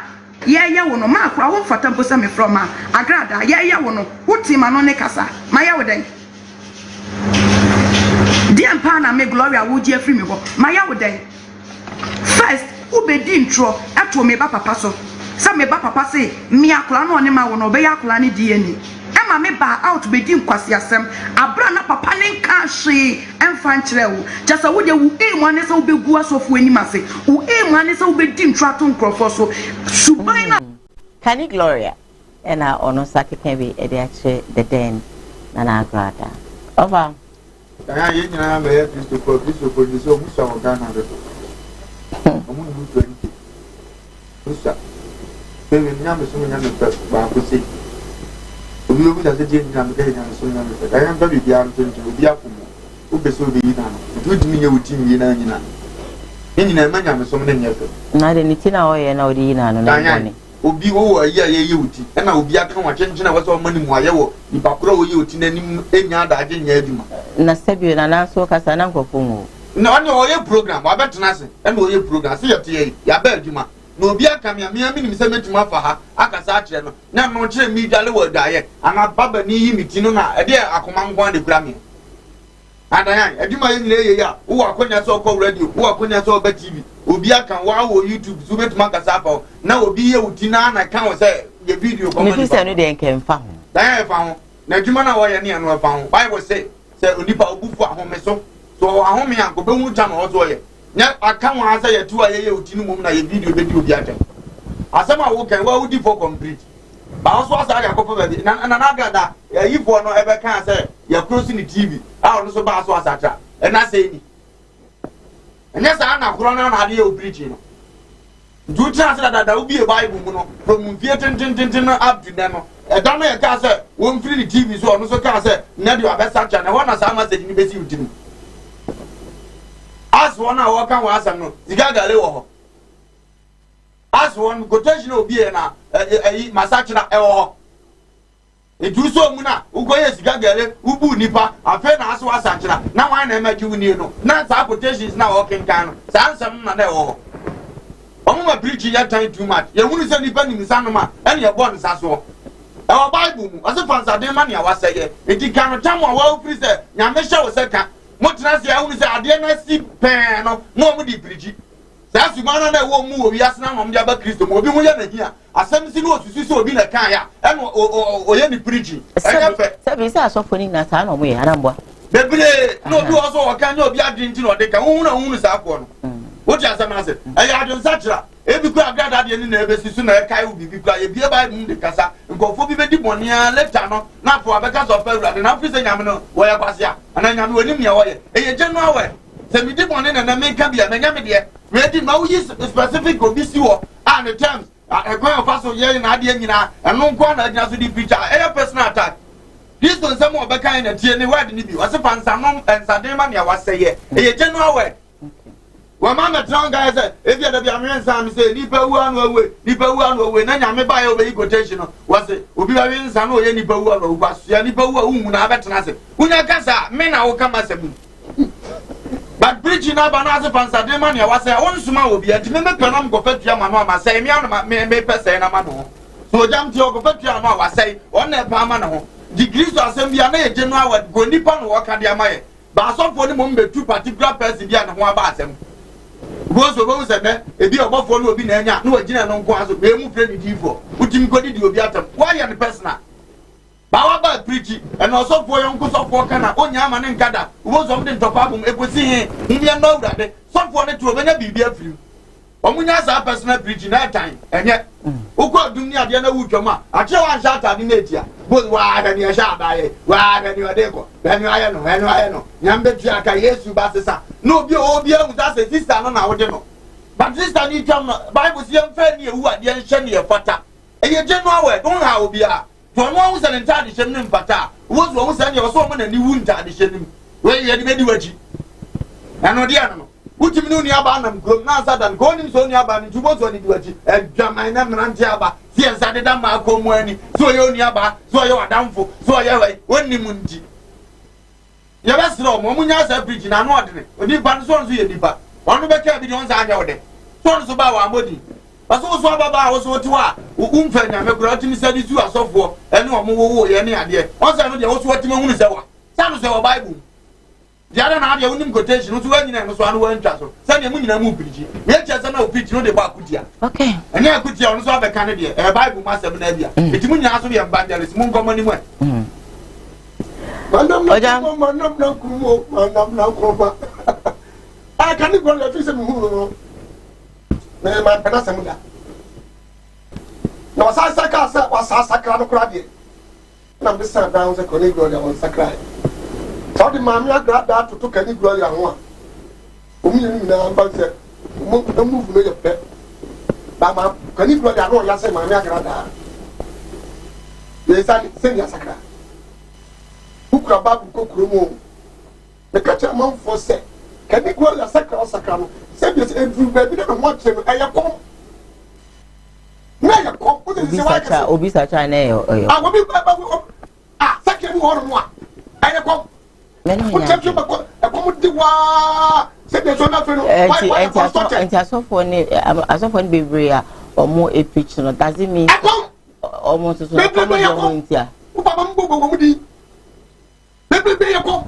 ye wo no ma akra wo fata mpo se me from ma agrada ye wo no wo te ma no ne kasa ma ye wo den dear pana me gloria would you free me go my day first ubedi intro ato me ba papa so sa me ba papa say me akula no ne ma wo no be yakula ne die ni e ma me ba out bedi nkwase asem abra na papa ne nka hwe emfa nkyere wo just wo de wo e mo ne so begu asofo ani mase wo e mo ne so bedi intro ato nkrofo so suban na kani gloria ena ono sakepe bi e de ache the den na na agrada over Kaya yeye na me Christopher ni so musa wa Ghana de. Omo ni 20. Musa. Bebe nyame so nyame ba ko se. Obi obi da se je nyame ka nyame so nyame. Kaya mba bi bia nto nto obi akomo. Obe so obi na no. Obi dimi nye wuti mi na nyina. Nyina ma nyame so ne nyefe. Na de ni tina o ye na odi na no na boni. Obi wo ayi aye wuti. E na obi aka wa kyenkyena wa so mani mu aye wo. Ipa kro wo ye wuti na nim enya da age nya aduma. Na sebio na nanso kasa na nkofo na oni oye program wa betena se e na oye program se yete ya ba adwuma na obi aka me nim se metuma fa ha akasa a kire no na no kire mi dwale wa daye ana baba ni yi miti no na e de akoma ngwan de kura me adayan adwuma ye nyile ye ya wo akonya so ko radio wo akonya so ba TV obi aka wa wo YouTube so metuma kasa fa na obi ye wuti na na kan wo se ye video ko ma ni se no de nkemfa ho dayan fa ho na adwuma na wo ye ne anu fa ho Bible say onipa obufu ahome so ahome yanko be hu jam ozo ye nya aka won asa ye tu aye ye otinu mum na ye video be di obi atem asema wo kan wa udi for complete ba so asa ya kopo be na agada yi for no ebe kan say ya cross ni TV a no so ba so asa tra e na say ni enya sa na kro na na ye o preach no du tra say da obi e Bible mu no from vie ten up to them no e da na ye ka say won free ni TV so no so ka say na de abesa cha na ho na sa message ni be si utinu as one a walk and was no zigagale wo ho as one quotation obi e na massage na e wo ho e du so mu na ugoye zigagale ubu nipa afa na aso asanchira na wan na ma giwu ni no na sa quotations na walking kan no sa ansem na e wo ho omo ma preach ya time too much ye hunu se nipa ni nsano ma ene ye born sa so e wo Bible mu ase fansa de ma ne ya waseye e di kan no tam wa ofri se nyame hye wo se ka motina se ahunu se ade na si pen no mo di preach sa sumana na wo mu owi asena no mdia ba Kristo mo obi mu ya na hia asem si no osusu so obi na kan ya e no o ye ni preach e ya fe se bi sa so foni na sa no mo ye anamboa bebre no obi o so o kan ya obi adinti no de kan hunu sa akọ no wo ti asem na se e ya adon sa kira e bi ku agrada de ni na ebe sisu na e kai u bi ku ya bi e ba mu de kasa nkofo bi be di bonia lecture no na fo abeka so fa ura de na fi se nyame no wo ya kwase a ana nyame woni me wo ye e ye general we se mi di bonia na me ka bia me nyame de we di ma wo yi specific obi si wo and the terms e kwa of aso ye na ade nyina eno nko na agina so di preacher e personal attack this one some obeka na tie ne word ni bi wo se fansa no ensade ma ne ya waseye e ye general we wa mama tron guys if you da bia me nsam say nipa wu anu awe na nyame ba ya obeyi quotation no wase obi ba we nsam no ye nipa wu anu kwa so ya nipa wu wu na abetena se unya kasa me na wo kama sebu but preaching na ba na se fansa de man ya wase won suma obi ati me penam go fatua ma no ma say me anu me pese na ma no so jam ti o go fatua ma wase on na pa ma na ho degree so asem bia na ye general word go nipa no wo ka de amaye ba so for ni mo mbetu particular person bia na ho aba asem Bozo bo se be ebi obofo no obi na anya na wagina no nko aso be mu frɛ ni difo utim kodi di obi atam why ya the personal bawa ba preach and also for young so for kana onya ma ne nkada wo zo mde ntopabum ekosi he himye no urade so for ne to obenya bibia firi omunya sa personal preach na time enye ukọ dum ni ade na wutwama ache wan sha ta ni metia bo wa ha ni sha abaye wa ha ni ode ko enu aye no nyambe tu aka Yesu ba sesa no obi ehun sa se sister no na wode no but sister ni twam no Bible si emfa ni ewu ade enhye ne yefata eye general word don ha obi a to no hu se ne ntade hye ne mfata wo zo hu se ne wo so mo na ni wu ntade hye nim we ye de bedi wachi eno dia no utimi no ni aba nam krom na sadan ko nim so ni aba ni tubo so ni diwachi adwaman na mranti aba si ensa de da ma akomu ani so ye oni aba so ye wadamfo so ye we wonni munti ye besro mo munya sa bridge na no odene oni ban so nso ye dipa onu be ka bi ni onza anya ode so nso ba wa amodi baso so aba ba wo so ti wa umfa nya me kura timi sadi tu asofo ene omo wo ye ne ade onza no de wo so timi hunu se wa sa no se wa Bible Diara na ade wonim quotation so wanyina no so anu wantwa so se ne mu nyina mu piriji me chese na opiti no de ba akutia okay ene akutia no so abeka ne de Bible ma sem na bia eti mu nyina so be evangelist mu nkomo ni mu manam na kumo manam na kumo a kan go le fi se mu hu no me ma pena se mu da na wasa ka sa wasa sakra no kura de na be sa down se ko ni go le on sakra so the mammy agrada to took any glory and one. Women say, move no your pet. Baba, can you glory and one? Yes, mammy agrada. They said, send your sacra. Who could about cook room? The catcher mount for say, can you glory a sacra or sacrano? Send this every baby don't watch him. I am come. Now you come. Obisa China. I will be second one. I am come. Asofo ni bebre a omo e preach no does it mean omo so omo ntia papa mbo mo di bebre yakọ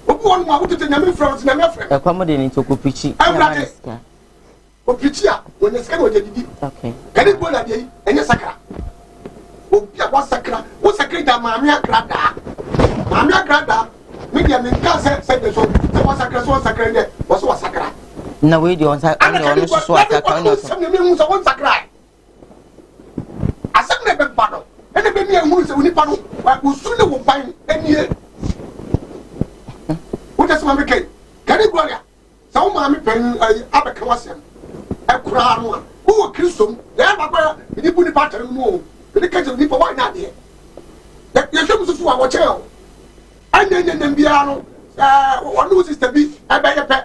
obu won ma wutu nyame front na me front e kwamo de ni to ko preach o preach a won ska no didi okay kani go na dey enye sakra obi a wa sakra wo sakra da maami agrada me dia me ka se de so se wa sakra de wa sakra na we di on sa on so sakra no so me mu so won sakra asem ne be bado ene be mi ehuru se uni pano wa usu ne wo ban enie wo just ma me kai kani gloria sa wo ma me pen abeka wasem e kura no wo Kristo ya ba kwa ni bu ni pattern mu ni ka je ni pa wa na de ya hwem so wa wo che o anya bia no one who sister bi abeye pe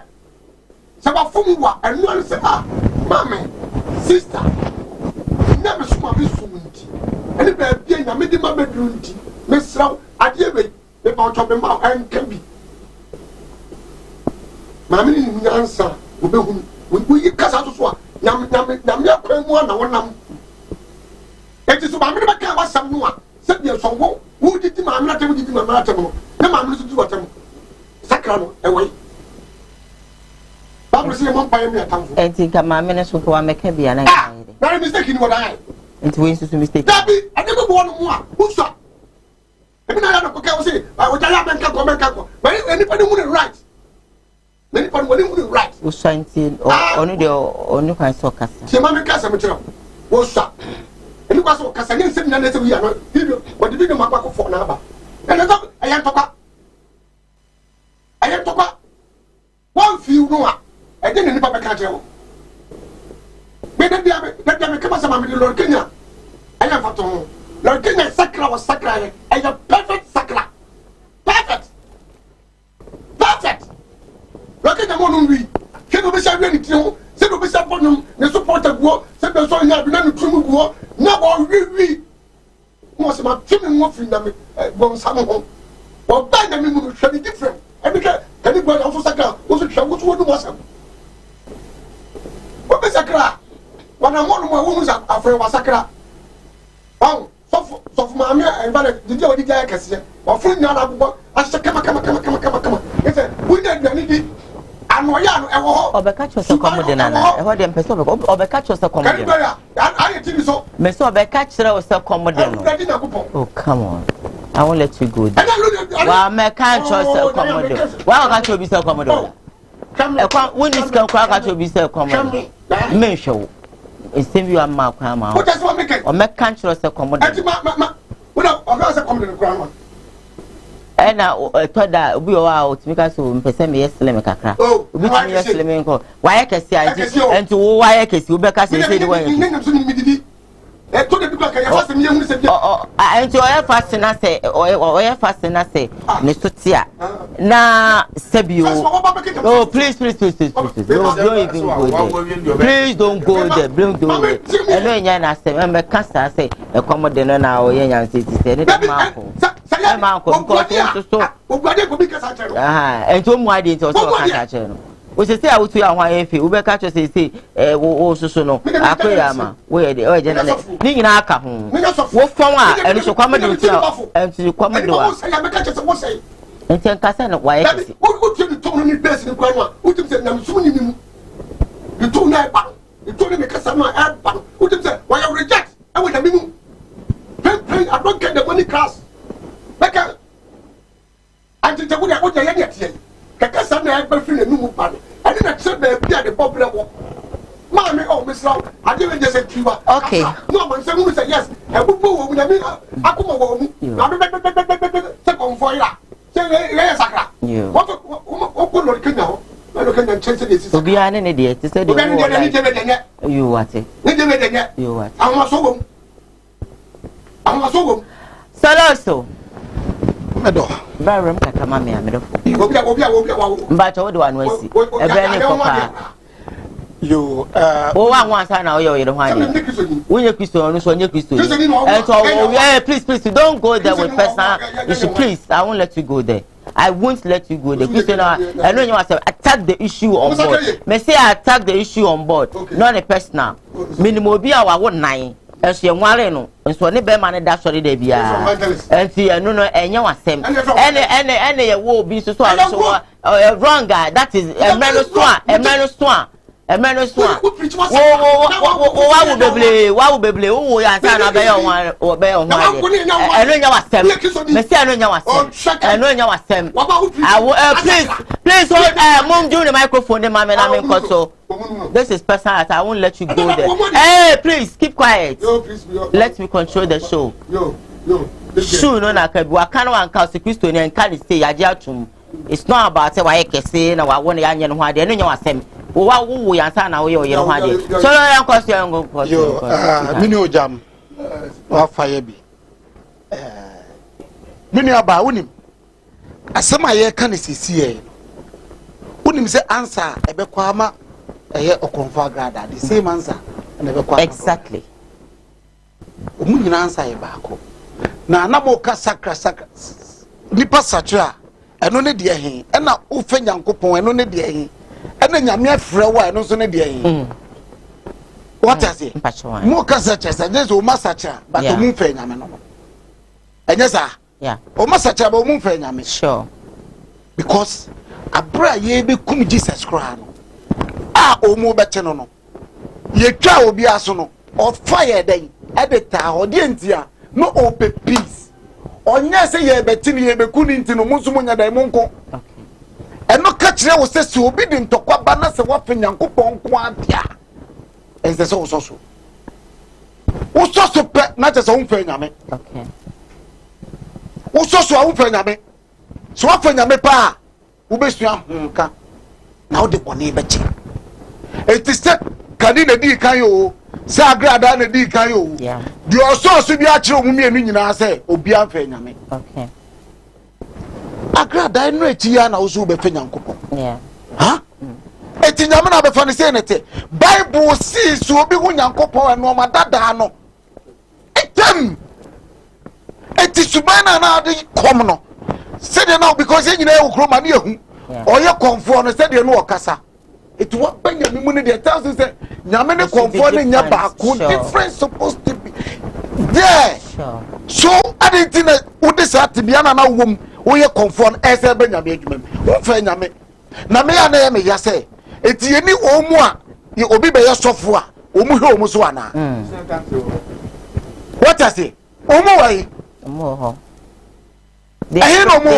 se ba fom wa enu an se mama sister na me suma bi sumunti ene ba bia nya me di ma bedrunti me sraw ade we me ba ocho be ma an ka bi mama ni nyansa obehun wo yi kasa so a nyam akwan mu na wonam enti so ba me ba ka wasam no a se bia so wo di mama na te wo di mama na te no na mama so di watam sakra no ewai ba presi mo pa yemi atamfo enti ka mama na so ko wa meka bia na ngai na mistake ni wada enti we so mistake dabi ade go bo no mu a usa ebi na ya no ko ka wo se o jala menka ko ba ni pa ni mu right many pa ni mu right usa enti onu de onu kan so kasa se mama kasa mo kira wo usa eni kwa so kasa ni nsem na na se wi ya no video wo di video makwa ko fo na ba ene to ayan toka one few no a e de ni papa ka jewo me de dia me kama sama me Lord Kenya ayan fato Lord Kenya sakra was sakra e ya perfect sakra perfect Lord Kenya mo no wi ke no be sha wi ni tiro se no be sha bonum ne support guo se be so nya bi na ntumu guo na bo wi mo se ma timi mo fi na me bon sa mo o ba na me mu hwe ni different e ka kani gwa na so sakra o so hwe wo so wo wasam o be sakra wana mo no mo wo sa afre wa sakra on so ma me e ba de je o di ja kase o fun nya na agbo a se kama ese we na dani di anoya no ewo ho obeka chose komode na eho de mpese obeka chose komode I tell you so me so obeka chere o se komode no oh come on I won't let you go there wa me kan chose komode wa ka cho bi se komode e kwa woni ska kwa ka cho bi se komode me hwe ensem you am ma kwa ma o me kan chere se komode Una ogase komode no kwa ena toda obi o wa otimika so mpese me yesleme kakra obi timi yesleme nko waye kesi aji enti wo waye kesi obeka se se de waye to de bikla ka ya fast me yehunu se bia enti oye fast na se ne sotia na sebio oh please don't even go there please don't go there eno enya na se me kasa se e komode no na oye nya se ti se ne de ma ko ma ko ko so ogwade ko bi kasa chero ento mu ade enti o so kasa chero no o se se awutu ya hwan efe wo be ka cho se wo soso no akoya ma wo ye de o je na ni nyina aka ho wo fon a eno so kwamade otu enti kwamade wa enti nkasa no wa ye kesi wo ti to no ni base ni kwa no wo ti se nam sum ni ni mu ni to na ba ni to ni me kasa ma e ba wo ti se wa ya reject e wo da mi mu pay I don't get the money class beka anti te wo da wo da ye de tie kaka sa na e ba fi na nu pa ni ani na tse be bia de problem wo ma me o misra ade we just kiwa okay no man say who say yes e bu wo mu na mi akoma wo mu na be se konfoira se le sakra what ko lo kenya ho lo kenya chance de sisa obi ane ne de ti se de wo you what ni de me de nya you what awon so wo soloso medo baram kaka ma me amedo obi wa mba cho de wanu asi ebe ne kopa yo wo wa nwa sa na o ye hwan wonye kristo no so onye kristo please don't go there with person you should please I won't let you go there I won't let you go there kristo na I know you want to attack the issue on board me say attack the issue on board not the personal minimum obi a wa wo nan enso enware no enso ne be ma ne da sori da bia enti eno no enye wasem ene ye wo obi so wrong guy that is emeno so wo beble wo ya sa na be yo eno nya wasem me say eno nya wasem please hold mom do the microphone the mama na me nkoso this is personal I won't let you go there hey please keep quiet let me control the show show no na kabi wa kan wan ka Kristo ni enka ni say yaje atum it's not about why kese na wa won ya anye no ho ade eno nya wasem wo ya sa na wo ye ho ade so ya question yo mini ojam wa faye bi mini aba wonim asema ye kan sisi ye wonim se answer ebe kwa ma eye okonfa grada the same answer na ebe kwa exactly omu nyina answer ye baako na na mo ka sakra nipa satra eno ne de ehin na wo fa nyankopon eno ne de ehin ena nyame afre wa eno so ne de ehin what is it mo ka satra je so ma satra but omu fa nyame no enye sa yeah o ma satra ba omu fa nyame sure because abra ye be kum Jesus Christ no omu bete no ye twa obi aso no o fire den edita odi entia no ope peace onya se ye beti ni ye be kuni nti no musu munya dai monko eno ka kire wo se si obi di ntokwa ba na se wa fa nyankopon ko adia ense se wo so pe na te se wo fa nyame okay wo so wo fa nyame so wa fa nyame pa wo be sua honka na wo de bone be che it is that kadi na di kan yo se agrada na di kan yo yeah di oso bi a kire omu mienu nyina se obi anfa nyame okay agrada no eti ya na wo so be fa nyankopon yeah ha eti nyame na be fa ne se nete bible si so obi hu nyankopon no ma dada no etem eti subana na ade kom no se de now because nyina e wukro ma ne ehu oye konfo no se de no okasa it what banya me money there tells us that nyame ne konfo ne nya ba ko different supposed to be there so adentina wo de sa te bia na wom wo ye konfo no ese banya me adwuma wo fa nyame na me ya na ya me ya say eti yeni omu a ye obi be ya sofo a omu he omu so ana what I say omu wai omu ho ahe no omu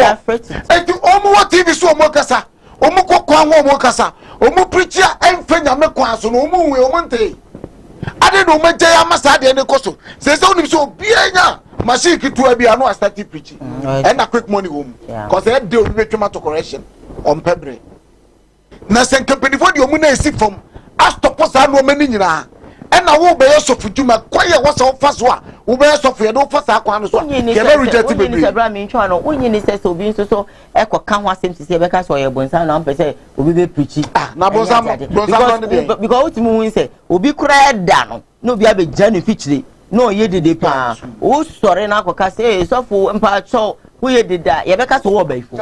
eti omu wa TV so omu kasa omu kokwa ho omu kasa omu preacher emfa nyame kwa so no omu we omu nte ade no omu gya ya masa de ne koso se onim so obianya machine kitu abi anu start preaching and a quick money home cause they do we try to correction on pebre na sen company for the omu na esi from astop sa no mani nyina and na wo be yosofu djuma kwaye wo so fa so a wo be yosofu ye do fa sa kwa no so ke be reject be ni sabra mi ntwa no wonyi ni se obi nso so e ko ka ho asem tise be ka so ye bonsa na ampe se obi be preach na bonsa no because ultimu win se obi kura da no obi abe janu fichiri no ye dede pa o sore na akoka se sofo mpa cho wo ye deda ye be ka so wo baifo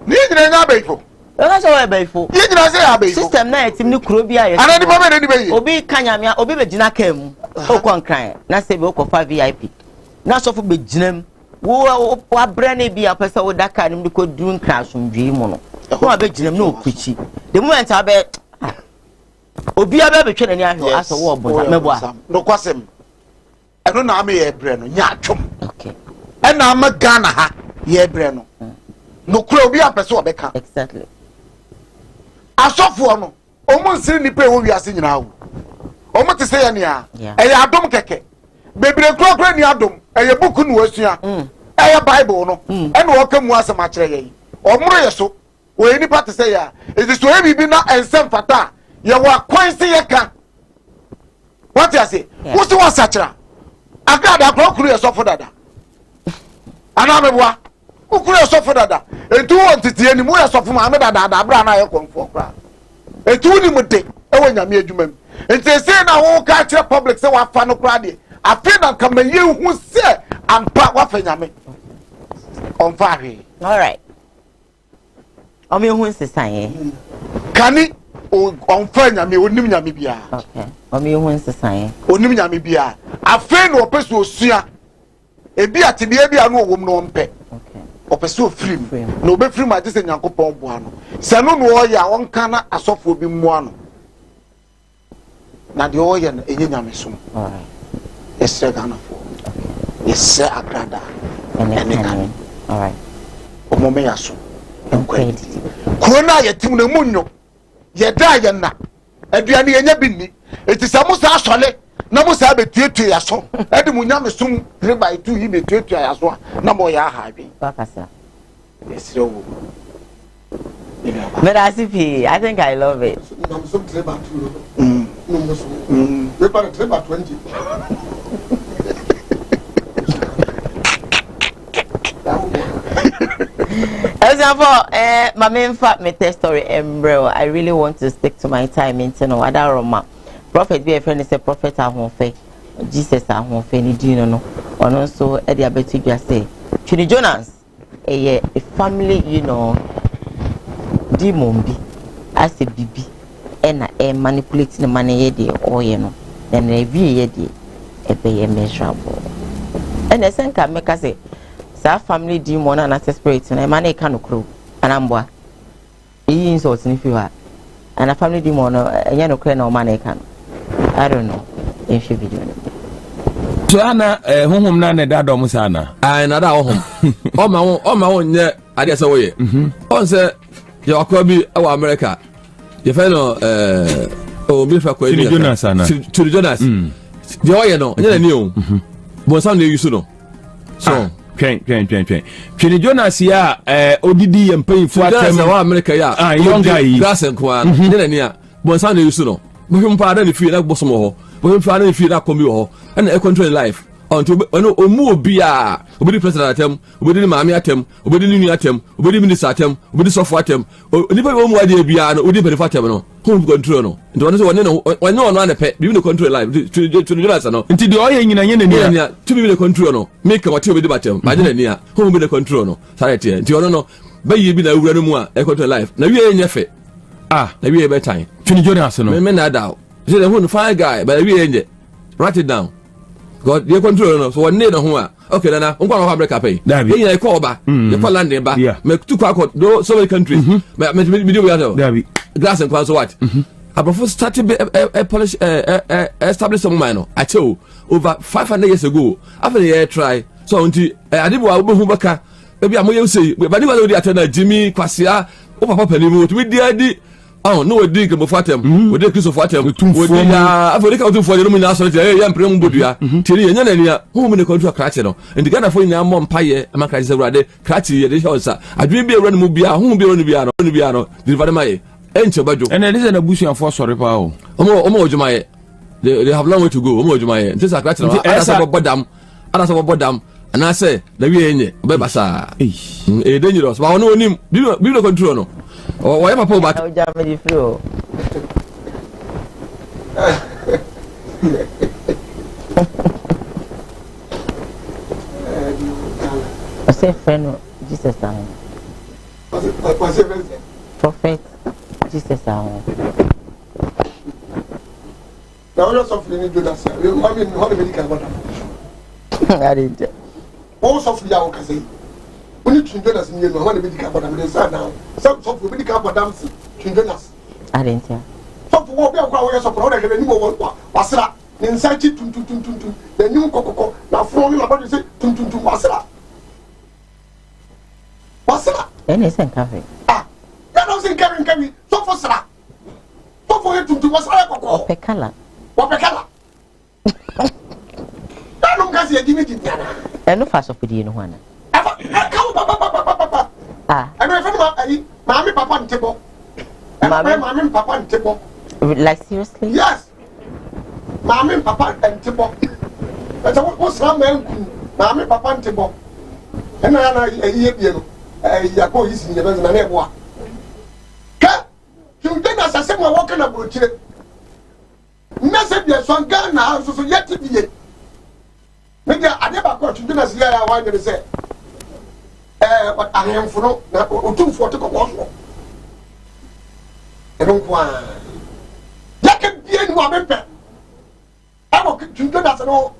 ni nyina nya baifo e ka so wo baifo ye nyina se ya baifo system na etim ni kuro bia ye ana ni pa me ni be obi kanyamia obi be gina kam o kon kran na se be o ko fa VIP na sofo be ginam wo abre na bia pesa wo daka ni ko dun kran somdwe mu no wo be ginam na o kuchi the moment abe obi abe be twene ni ahwe aso wo bonza meboa no kwasem eno na ame ye bre no nya atwom okay ena ama Ghana ha ye bre no no kura obi apese obeka exactly asofo no omo nsiri nipa ewo wiase nyina wo omo te se ya ne a eya adom keke bebre kura ni adom eya buku no asua eya bible no ena wo kamu asema kire ye omro ye so we nipa te se ya ezi so e bibi na ensem fata ye wa kwanse ye ka what you say wo se wa sachira agada kuru ye so fo dada ana meboa ukuru ye so fo dada etu won titi ni mu ye so fo ma me dada abra na ye konfo kra etu ni mu de e wo nyame adwuma mi enti se na wo ka kire public se wa fa no kra de afi na ka ma ye hu se ampa wa fa nyame on fa hwe all right o me hu nsesan ye kani on fa nyame onim nyame bia okay o me hu nsesan ye onim nyame bia afi na opesu osua ebi atibia bia no wom no mpe okay opesu ofrim no be frim ade se nyankopon boa no se no no oya won kana asofo bi mu ano na de oya na enye nyame som all right yes Ghana for yes agrada ene kan all right o mo me yaso enkwedi korona yetim na munyo yeda ye na aduane yenya binni etisa musa asole na musa betuetu yaso edi munyame som 3/2 yi betuetu yaso na mo ya hawe bakasa yes rewo Merasipi, I think I love it. I'm so 3/2. We para 3/20. My main fact, my test story, bro. I really want to stick to my time into no other Roma. Prophet be a friend is a prophet at home faith. Jesus at home faith, you know. And also, Eddie Abeti just say, Chini Jonas, a family, you know, demon be as a baby, and manipulating the money, or you know, then a be a measurable. And the same can make us say, Sa family demon and as a spirit and a man can crew and amboa. He insults if you are. And a family demon and you know, no man can. I don't know if you be doing it. So Anna, home none that domusana. I not our home. Oh my own, yeah, I guess away. On say, you are Kobe, our America. You fellow, oh, Bifa Kobe, Jonas, to the Jonas. The oil, no, you knew. But Sunday you should know. So. Chini Jonas ya ODD and paying for America ya young guy grass and kwa nenia bonsan de yusu no bohum pa da ne fi na bosom ho bohum fa na fi na komi ho and e control life unto omu obi a obedi president atem obedi maami atem obedi nunu atem obedi minister atem obedi sofo atem nipa omu ade bia no odi perifa atem no home control no nti won se won no won no na pe bi no control life to Jonas no nti de oye nyina nye ne to bi no control no make what obedi batem ba de ne a home bi no control no sare tie nti ono no ba yi bi na wura no mu a e control life na wie nye fe na wie be time Chini Jonas no me na da say the one fine guy but wie nye write it down God, you control no. So one need no okay nana on kwa America pay Dabi. e call ba e call land ba Yeah. me to kwa do so many countries me video ya do Dabi. glass and so what abrofu started polish establish some mine no I tell you, over 500 years ago after the air try so until adibo a obehu baka ebi amoye say ba ni ba do atena Jimmy Kwasia o papa panimu to we di oh no we dig mo fatem we dig Christopher fatem we dig Africa to for the room na so je ya mpre mbodua tiri enya na nia hu me ne control crache no and Ghana for nya mo mpaye amaka je urade crache ye de hosa adwe bi ewra no mu bia hu bi ewra no bia no deliver my enche bajo And it is an abusian for sorry pa o. omo ojumaye they have long way to go omo ojumaye ntisa crache no ada so bodam and I say the we enye be basa dangerous but ono onim bi no control no why papa back o jamedi flow I say friend Jesus down prophet Jesus down Now you're suffering in Judas. You have been how many can what? I did Most of the hour can say. When you change us in you know how many can what I'm now. Some of the can what I'm change us. I didn't tell So for what we are going to support the new one was that inside it to the new cocoa. Now for you about to say to was that. What's that? anything cafe Ah, that doesn't carry. So for Sara. So for you to was that cocoa. pekala What the color? I don't get the dignity. e no fast of the no one ah I know Mammy Papa and Table. Mammy Papa and Table. like seriously Yes. Mammy Papa and Table. That's what's wrong, Mammy Papa and Table. And I hear a go easy in the best and ever. You did as I said, we're walking about it. Message your son Ghana, so yet to be it. Maybe I never got to do as I wanted to say. But I am for no 240 go. I don't want. That can be any woman. I will to do as no.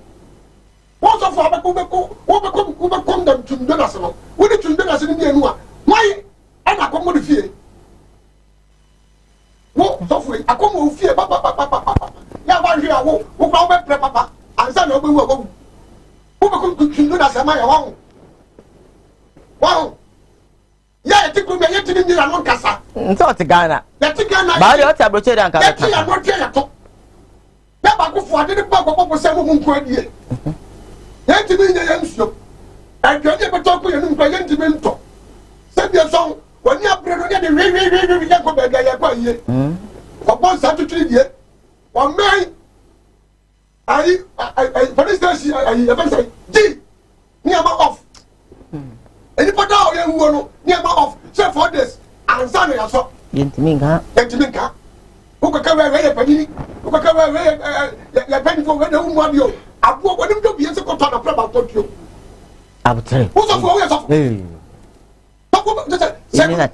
What's of our come them to do as no. We need to do as in the one. Why? I'm not going to fear. What software? I come with fear, papa. Yeah, one here, who go back, papa, and son of who could do as a man. Wow. Yeah, I think we may get to the Milan Casa. so to Ghana Let's get ba yo ta broche dan ka let's see, I'm not here. Never go for the Baba was 7 years. Yet to be the young show. And you're never talking to the mentor. Send your song when you're bringing the very young baby. For one Saturday, yet. One man, I, for instance, I ever say, G, near my off. Anybody out here who want near my off, say for this, and Sunday I saw. yentiminga Who can come away a penny? Who can come away a penny for when the woman you? I want them to be a second ton of about you. abutre Who's of always off? Send my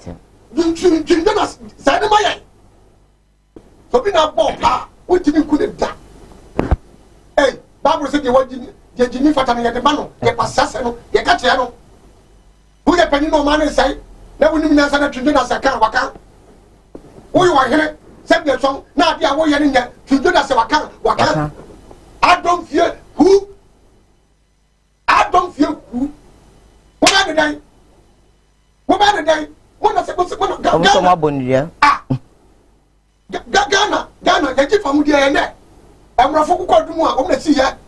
so be now bomb. What you couldn't die. Hey, Barbara said you want Jimmy Fatani at the Mano, the Passasano, the Catiano. Who the penny no man inside? Never knew Nazareth to do as a car waka. Who you are here? Send your song. Now they are wearing there to do as a waka. I don't fear who. I don't fear who. What are the day? What are the day? What are supposed to go ah. Ghana, they keep from there. I'm not for Koduma, I'm not see yet.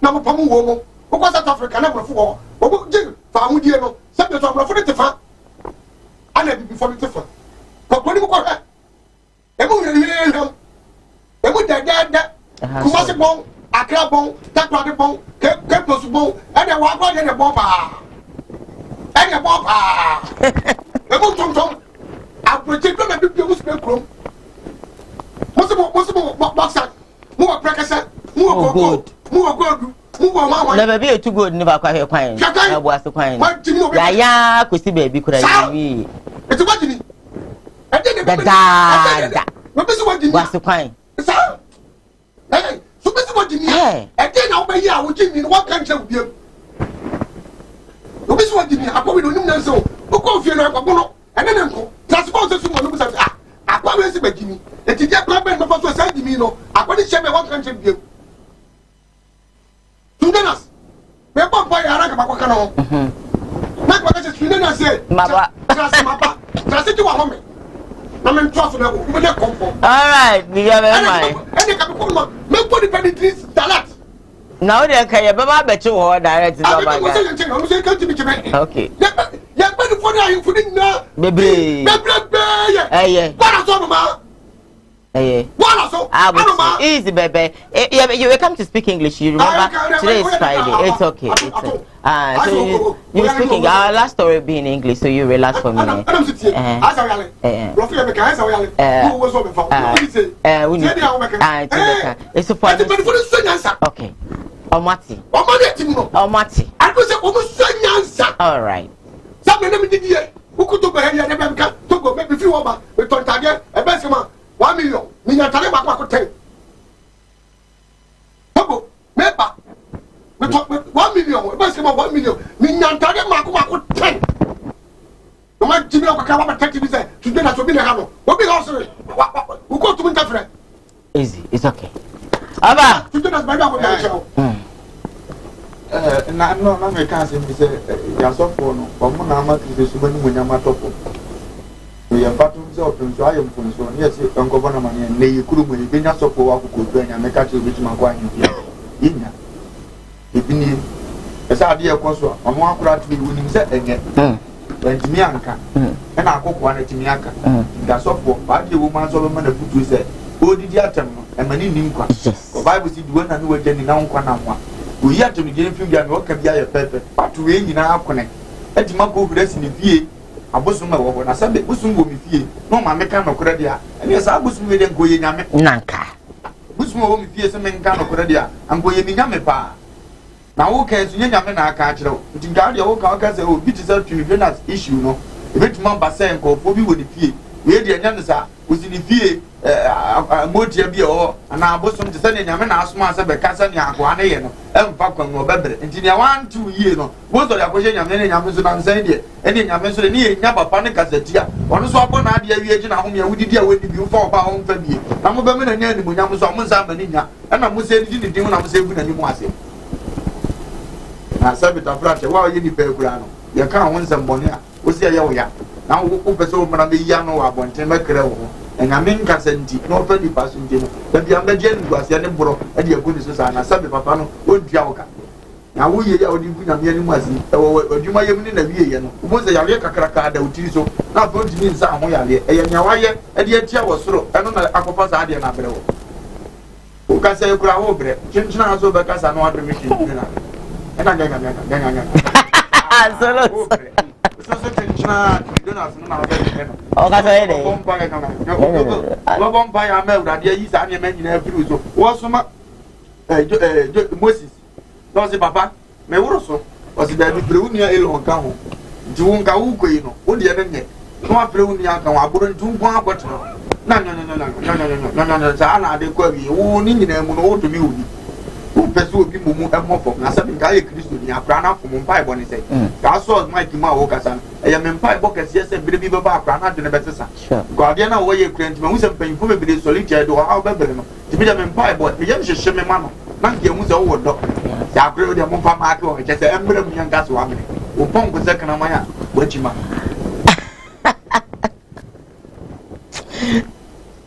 Now, Pamu Womo, who was South Africa, number 4. What did Famudiano? Send the top of the Tifa. I never before the Tifa. But when you go ahead, Emu, that Kumasi Bong, Accra Bong, Takradi Bong, Kepos Bong, and a walk in a bomba. And a bomba. Emu Tom, I protect them and people speak room. Possible boxer, more precursor, more good, never be too good, never quite a pine. I was a pine. Yeah, could see baby could I be? It's what you need. I didn't was a pine. Hey, so what you need? I didn't know by you, I would give me what country of you. obi so gimi akwa we no nim na so o ko fie no akwa no ene ne nko transport so mo no say akwa we se ba gimi e ti je plan ben no so say gimi no akwa ni chebe what can chebe Sudanas me papa ya ara ka akwa kana ho na kwa ka Sudanas say maba trust ti wa ho me na me trust na ko me de comfort all right we have my ene ka ko no me ko di penitence talat. Now they can you baba bet you all direct to baba. Okay. Ya bedu for you for na. Baby. Eh. What so mama? Eh. What so? Easy baby. You will come to speak English. You remember today is Friday. It's okay. It's okay. So you speaking our last story be in English, so you relax for me. Okay. Omati. All right. $1 million. $1 million. $1 million. Easy, it's okay. Aba. No, me can't say ya so for no. Omo na ama ti so bani munya matofo. We are part of the open so I am from so yes, Uncle Bonamani and Lay Kuru when you been so for Waku and make out which my wine in ya. If you need a Sadia Consul, on one crowd to be winning set again. When Timianka and I cook one at Timiaka. That's all for 5 woman Solomon the foot said, oh, did you atom and many nimqua? The Bible said one and were getting down one. We had to be getting from your work and be a pepper, but to win in our connect. At Mako dress in the VA, a bosom when I said the bosom will be fee. No, my mechanical credit. And yes, I was with them going Nanka. Bosom will be fierce and mechanical credit. I'm going in Yamepa. Now, okay, so Yamena can't know. It in Guardia, okay, so beat yourself to the as issue, no. If it's Mamba saying, go for me with the fee. We had the Yanasa, was in the fee, Motia Bio, and our bosom to send in Yamena as much as a Cassan Yakuane, and Falcon or Bebre. And in 1 2 years, no, most of the question Yamena Yamazon saying it, and in Yamazon near Yaba Panicasetia, one swap on idea, we agent home, we did with you for our own family. I'm a woman and Yamu Yamazon, and I must say, didn't do what I'm saying when you want it. I said it a flash, while you need Belgrano. You can't win some money. What's the Yoya? Now, who was over Yano, I want to make and I mean Cassenti, no friendly passenger. But the American was Yanabro, and your goodness, and I said, Papano, would Jauka. Now, we are the Yamuzi, or you might have been in a year. Was a Yaka Kraka, the Utiso, not going to mean somewhere, and Yawaya, and yet Tia was through, and on the Aquapas Adia Nabro. Who can say, Graobre, Chinchina, so because I know what the mission. And I Moses, no, Papa, my also was the Brunia Elon Cow. Junga Uko, what the other day? No, Brunia, I wouldn't do one, but no, Zana, they call me, who need them to me. Who pursue people move and more for Nasabi Christo, the Aprana from Mumbai, when he said, that's all my Kimawokasan. I am in Pai Bocas, yes, and believe about Prana to the better son. Guardiana, where you can't move and pay for me, solitaire or how better to be a Pai, but the young Shemmy Mano, not the Musa old doctor. I agree with the Mumpa Marco, just the emblem young gas woman, who pump with second of my aunt, what you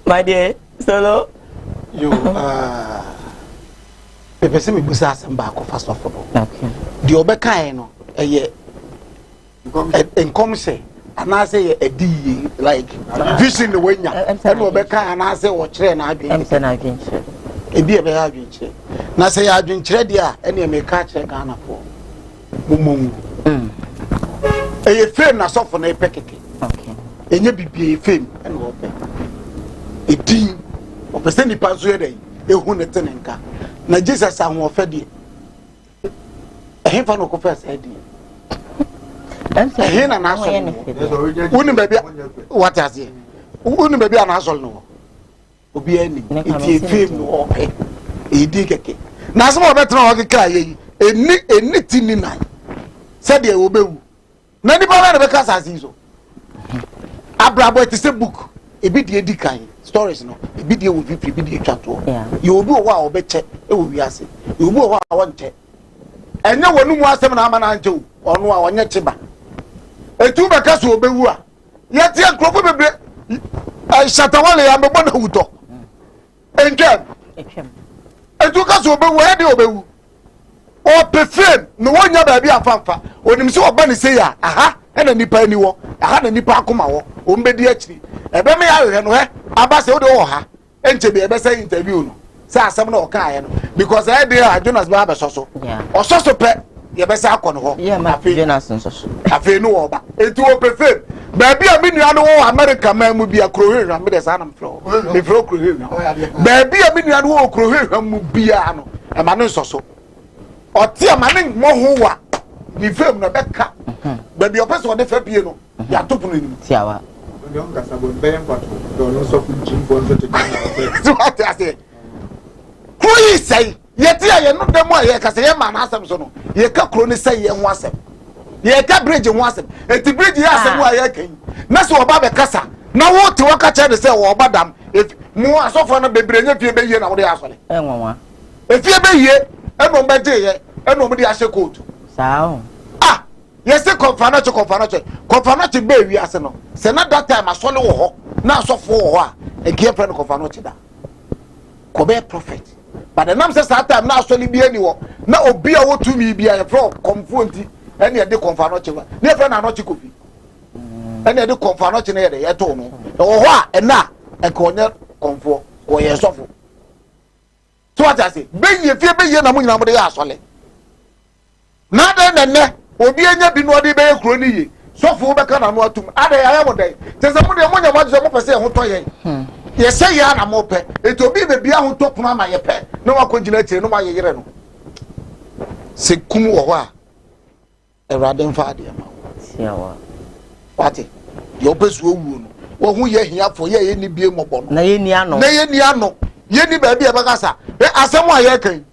my dear, solo, you, Pepe se me busa samba ko first of all. Okay. The obeka no eye enkom se ana say e di like vision the way nya. E no obeka ana say wo kire na adwen. Em se na adwen kire. E bi e be adwen kire. Na say adwen kire dia e na me ka kire Ghana fo. Mumum. Eye fame na so for na epekeke. Okay. Enye bibie fame e no obe. E din o pese ni panso ye dey. Ehu ne tenenka na Jesus ahun ofede ehfa no ko first edi ehn na na so woni baby what as here woni baby na so no obi ani iti fame no ope edi keke na so obetra o kekra ye eni tinina said the obewu na nipa na be kasa asinso abrabo ti say book e bi de edikan stories no e bi de wo pipi bi de twato ye obi wo a obeche e wo wiase ye obi wo a wonche enye wonu mu asem na ama na nche onu a wonye cheba etu be kasa obewu a ye tie krofo bebre ai shatawale ya mebo na wuto enjem etu kasa obewu e de obewu o perfume no wonya ba bia afanfa onim se oba ne se ya aha ena nipa ni wo aha na nipa akoma wo o mbedi akiri ebe me ya hwe no he aba se wo de wo ha enche bi ebe say interview no se asem na o ka ye no because I dey Jonas ba be soso ososo pe ye be say akọ no ho Jonas soso afi no wo ba etu o perfume ba bia me nua no wo America man mu bia krohwe me de sa na me fro krohwe ba bia me nua no wo krohwe mu bia no e ma no soso ọtí àmàlẹ́ mọ́ hu wa ní fẹ́ẹ̀mù náà bẹ́ẹ̀ ká bẹ̀ẹ̀bi ọ̀pẹ́ sọ̀rọ̀ ní fẹ́ bíyẹn no yàtọ̀ fún ẹni. tí a wa. ọ̀dọ́ ń kasa bọ̀ bẹ́ẹ̀ ń pàtó ọ̀nà sọ́kùn jí bọ́ ń tètè kí tí wàá ti àṣẹ kúrò yìí sẹ́yìn yẹ tí a yẹ no dẹ́mu a yẹ kasa yẹ màá n'asẹ̀m so no yẹ ká kúrò ní sẹ́yìn yẹ ń wá sẹ́m yẹ ká bíríjì ń wá sẹ́m ètí bíríjì yẹ asẹ́m wà yẹ kẹ́yìn nẹ́sì ọba bẹ kasa na wọ́n ti wọ́n kàkyẹ́ de sẹ́ wọ́n ọba dam mu asọ́fọ́ náà bebree nye fie bẹ́ yie na wọ́n de asọ́lẹ̀. ẹ wọ́n wa. efie bẹ́ yie ẹnu ọmọ ẹjẹ yẹ ẹnu ọmọ de ahyẹ kóòtù. sáà. ah yẹsẹ kọfanachi bẹẹ wi ase no sẹ na that time asọle wọ hɔ na asọfo wọ hɔ a egi efra no kọfanachi da kọbẹ prophet but the nam sẹ saa time na asọle bi ẹni wɔ na obi a wotumi bi a yɛfrɛ kɔnfo nti ɛni yɛde kɔfanachi wa ne yɛfrɛ na anɔchi kofi ɛni yɛde kɔfanachi na yɛde yɛto no ɛwɔ hɔ a ɛna ɛka ɔnyɛ kɔnfo ɔyɛ sɔfo so wati ase bɛyie fie bɛyie na mo nyina mo de yɛ asɔle na de nɛnɛ obi enya bi no ɔde bɛyɛ kuro ni yie sɔfo bɛka na no atum ada yɛ ayɛ mo dɛ tɛsɛ mo de mo nya mo adze mo pɛ sɛ ɛho tɔ yɛn yɛsɛ yɛ na mo pɛ eto obi beebi aho tɔ pono ama yɛ pɛ na wakɔ gyina akyire no ma yɛ yere no sɛ kum wɔ hɔ a ɛwurade mfa adeɛ ma wati deɛ ɔpɛ so owuo no wɔn ho yɛ hiafo yɛ ni bie mɔbɔ no na yɛ ni ano yɛ ni baabi a bɛkasa asɛm a yɛ kan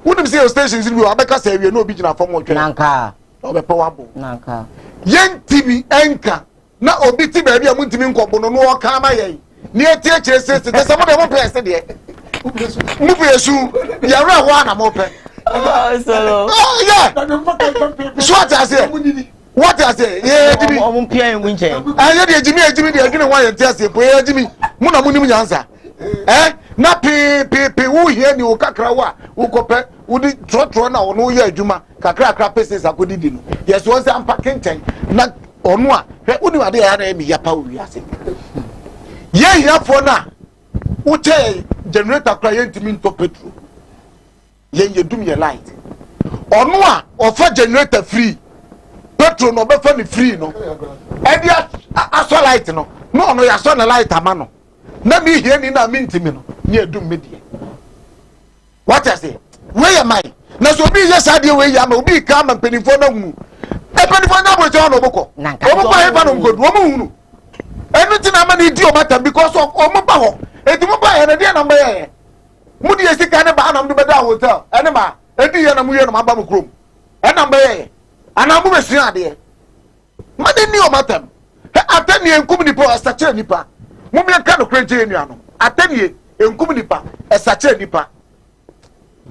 wonim sɛ stations bi wɔ abɛkasa awie na obi gyina fam ɔtwɛn nanka ɔbɛpɛ wabo nanka yɛntimi ɛnka na obi ti baabi a muntimi nkɔbo no na ɔka ama yɛn ne yɛti akyerɛ sɛ sɛ mo de mo pɛ ɛsɛ deɛ mo pɛ esu yɛrɛ hɔ ana mo pɛ so ate aseɛ what I say yɛ jimi ɔmo pia yɛn mu nkyɛn ɛyɛ deɛ jimi deɛ ɛdwene wɔn yɛn ti aseɛ po yɛ jimi mo na mo nim nyansa na pii wo hia ni wo kakra wa wo kopɛ wo di trɔtrɔ na ɔno yɛ adwuma kakra pese sakodidi no yɛsɛ wɔn sɛ ampa kɛntɛn na ɔno a hwɛ wo ni ade yɛ na ɛmi yapa wo wiase yɛ hiafoɔ na wo kyɛ generator kora yɛntumi ntɔ petrol yɛ dum yɛ light ɔno a ɔfa generator free petrol no ɔbɛfa ne free no ɛde asɔ light no na ɔno yɛ asɔ ne light ama no na mi hie ni na mi ntimi no ni edum me die what I say we am I na so obi ye sa die we ya ma obi ka ma mpanifo na hunu mpanifo na bo je ono boko omo ba he ba no ngodu omo hunu enu ti na ma ni di o mata because of omo ba ho eti mo ba ye na die na mba ye mu di esika ne ba na mo be da hotel ene ma edi ye na mu ye na ma ba mo krom ena mba ye ana mo be sua ade ma de ni o mata atani enkum ni po asache nipa mo me ka no krenche enua no atanie enkum nipa esache nipa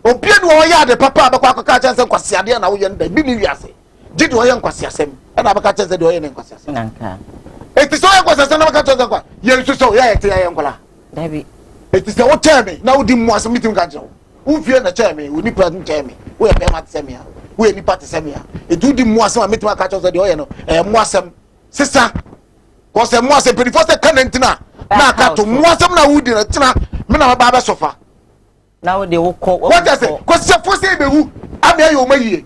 obi enu o ya de papa abekwa akaka chanse nkwase ade na wo ye nda bi ni wiase gidi o ye nkwase asem e na abeka chanse de o ye nkwase asem nanka eti so ye nkwase asem na abeka chanse kwa ye nsu so ya ete ya nkwala dabi eti se wo cheme na wo di mu asem mitim ka jero wo fie na cheme wo nipa cheme wo ye be ma tseme ya wo ye nipa tseme ya eti di mu asem mitim ka chanse de o ye no mu asem sisa ko se mu asem pedi fo se kanentina na kato mu asem na wudi na tina me na ba sofa na wo de wo kɔ what I say ko se fo se be wu ami ayo mayie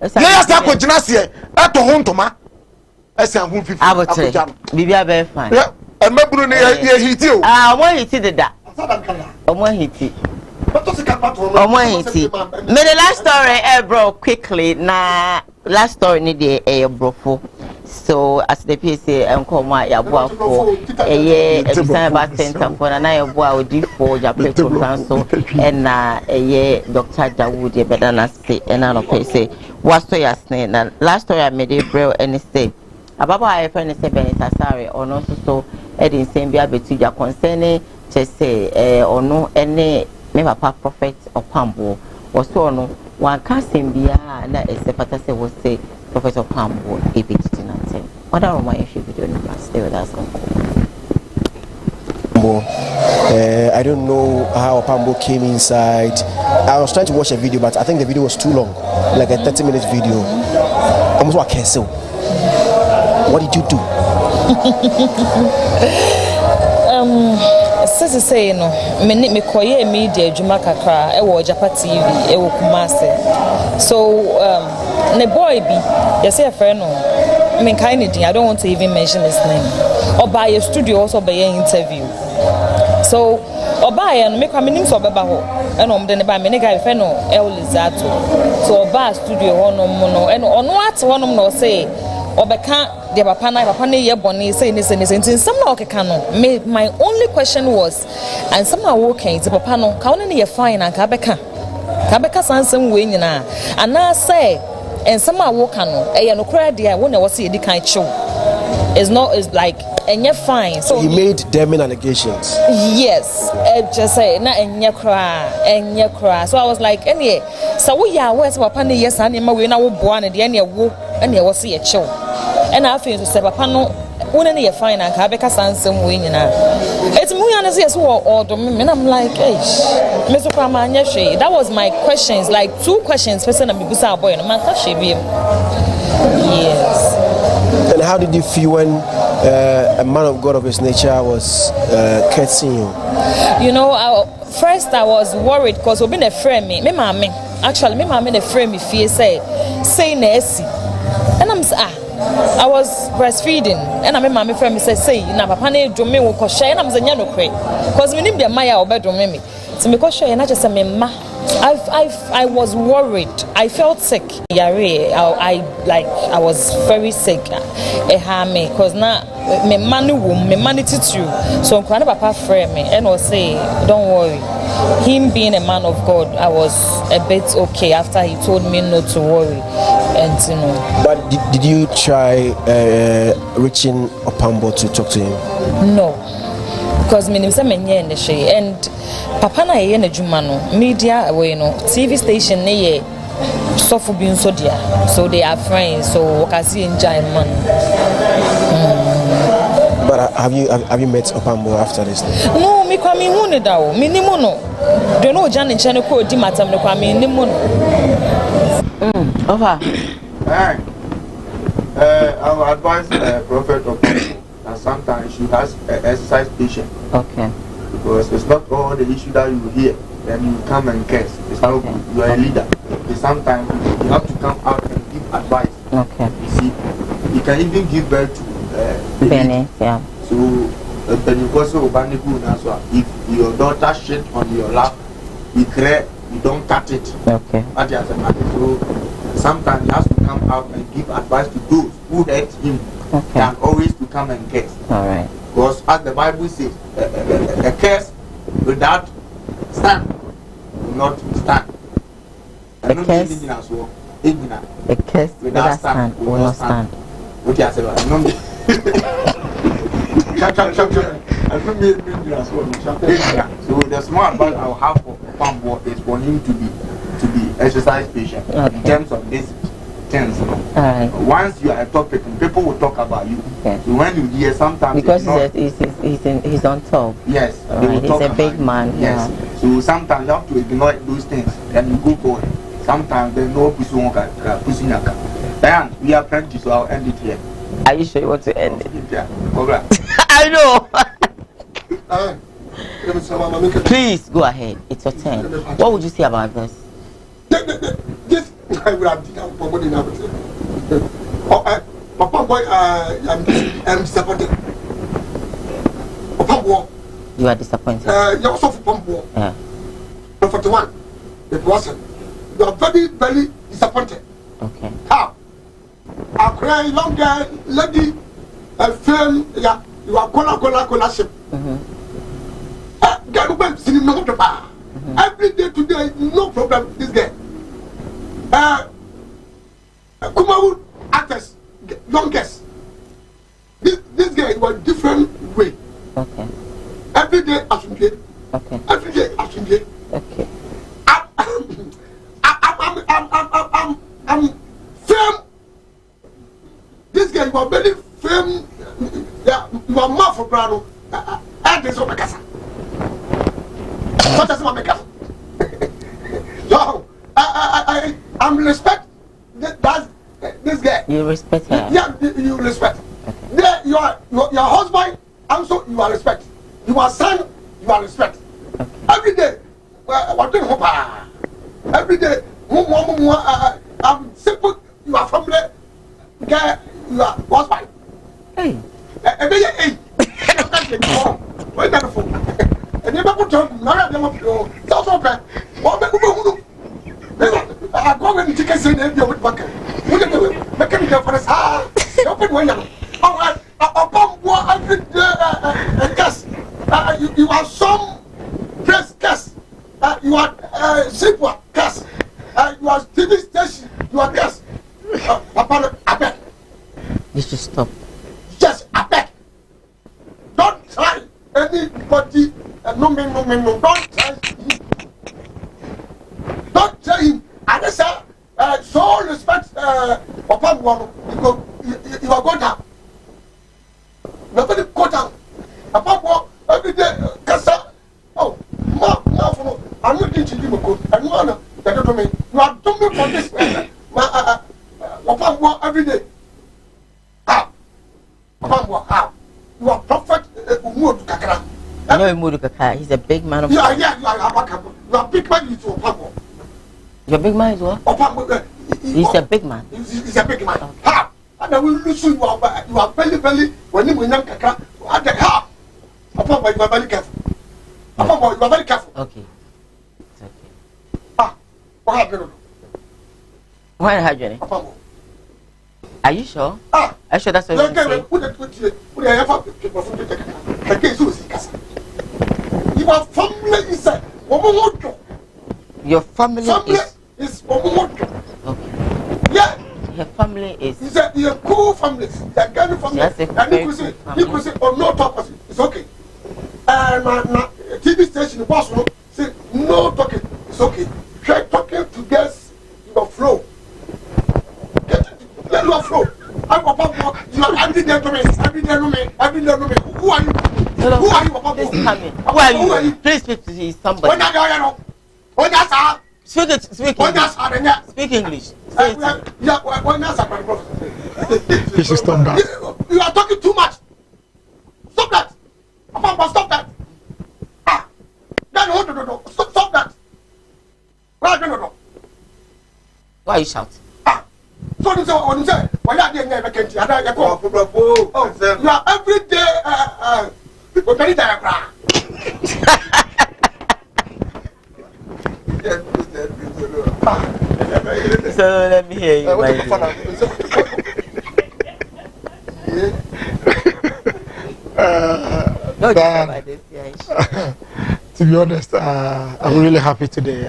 ye ya sa ko gina se eto ho ntoma ese ho fifi akoja bibia be fine e maburu ne ye hiti o mo hiti deda mo hiti me the last story bro quickly na last story ni de brofo So as the PSA enkoma ya boa for eye design about center for na ya boa odi for Japan Council and na eye Dr. Dawood ye bedana say and na no say what so yasne na last story I made April and say ababa I friend say Benita Sare or no so edin say bia betu ja concerning che say ono ene me papa prophet opambo was so no one can sing bia na esepata say was say Professor Pambo, ABT19. What are my issue video number? Stay with us. I don't know how Pambo came inside. I was trying to watch a video, but I think the video was too long, like a 30-minute video. Almost what I can say. What did you do? Sisi say no, me koye media juma kakra e wo Japa TV e wo Kumase. So ne boy bi you say a friend no me kind of I don't want to even mention his name. Or by a studio also by an interview. So or by and make a meaning so baba ho and the by me guy friend no El Lizato. So or by studio ho no mono and on what one no say or beka the papa na ye boni say this some no okay no. My only question was and some are working the papa no ka woni ye fine and ka beka sansem we nyina and na say and some are working no e no kra dia wona wo say di kan chew it's not it's like and you're fine. So he made damning allegations. Yes, just say na enye kra. So I was like, anyway, so we are where's papa ne yes and ma we na wo boa ne de ne wo say e chew. And I feel to say papa no one ne fine and ka beka sansem we nyina. It's mu yana say so order me and I'm like, hey, me so kwa ma anya hwe. That was my questions, like 2 questions person na me busa boy no man ka hwe bi. Yes. And how did you feel when a man of God of his nature was cursing you? You know, first I was worried because we've been a friend me mommy. Actually, me mommy the friend me fear say Nessie. And I was breastfeeding and my mommy friend me say na papa na do me wo ko share and I'm say nya no kwe because me nim be maya obedo me. So me ko share and I just say me ma I was worried. I felt sick. I was very sick. Because now me money titu. So when papa friend me and was say, don't worry. Him being a man of God, I was a bit okay after he told me not to worry. And you know. But did you try reaching Opambo to talk to him? No. Because me say me nye the shay and papa na ye na juma no media we no TV station ne ye sofo bi nso dia so they are friends so wakasi enjoy man. But have you met Opambo after this? No, me kwa me hu ne da o me ni mu no de no oja ne nche ko di matam ne kwa me ni mu no. Over. I will advise Prophet Opambo. And sometimes she has an exercise patient. Okay. Because it's not all the issue that you hear, then you come and curse. It's not good. You are a leader. But sometimes you have to come out and give advice. Okay. You see, you can even give birth to Benny, yeah. So, if your daughter shit on your lap, you don't cut it. Okay. So, sometimes you have to come out and give advice to those who hurt him. Okay. Than always to come and curse. All right. Because as the Bible says, a curse without stand will not stand. A curse without stand will not stand. What you say? So the small advice I will have for Pambo is for him to be exercise patient in terms of this. Right. Once you are a topic, people will talk about you. Okay. So when you hear, sometimes because he's on top. Yes, right. He's a big man. Yes. Yeah. So sometimes you have to ignore those things and you go forward. Sometimes there's no pushing. Diane, we are friends, so I'll end it here. Are you sure you want to end it? Yeah. Right. I know. Please go ahead. It's your turn. What would you say about this? This I would have done for what Papa boy, I'm disappointed. Papa boy, you are disappointed. You're also for Pambo. Yeah. 41. It wasn't. You are very, very disappointed. Okay. How? a cry young girl, lady, a film, yeah, you are cola ship. Get up, see no the bar. Every day today, no problem, this guy. Kumawood actors, youngest. This guy was different way. Okay. Every day, I should get. Okay. Every day, I should get. Okay. I'm firm. This guy was very firm. Yeah, you are more for Brano. And this is my casa. What does my make So, I'm respect this guy. You respect her? Yeah, you respect. Okay. Your husband, also you are respect. Your son, you are respect. Okay. Every day, every day, I'm simple, you are family, you are husband. Hey. Every day, hey. Wait a minute. And you never told me, marry them up to South Africa. What make you I go and take a sin and you're with Bucket. What do you do? Make him go for us. Open window. Upon what every guest. You are some press guest. You are simple guest. You are TV station. You are guest. Upon a bet. You should stop. Yes, I bet. Don't try anybody. No. Don't try him. Don't try him. And I say, so respect upon one because you are going down. You are very go down. Upon one every day, Kasa. Oh, ma, I'm not teaching you good. And one, that don't mean you are doing me for this. Upon one every day. How? Upon one how? You are prophet Umudu Kakara. I know Umudu Kakara. He's a big man of. Yeah, you are big man. You upon one. Your big man is what? He's a big man. He's a big man. How? And I will lose you. You are very, when you young Kakara. How? Upon one, you are very careful. Upon one, you are very careful. Okay. It's okay. What happened? Why have you? Upon one. Are you sure? Are you sure that's what you're saying? Your family is Your family is okay. Yeah. Her family is. It's a cool family. It's a good family. That's a and you could say, oh, no talk. It's okay. My TV station, the boss will say, no talking. It's okay. Try talking to guess your flow. Get your flow. You are every day to me. Who are you? Who are you, Papa? Who are you? Please speak to somebody. Speak English. Say it. You should stop that. You are talking too much. Stop that. Papa, stop that. No. Stop that. No. Why are you shouting? So you say, why are you every day So let me hear you. To be honest, I'm really happy today.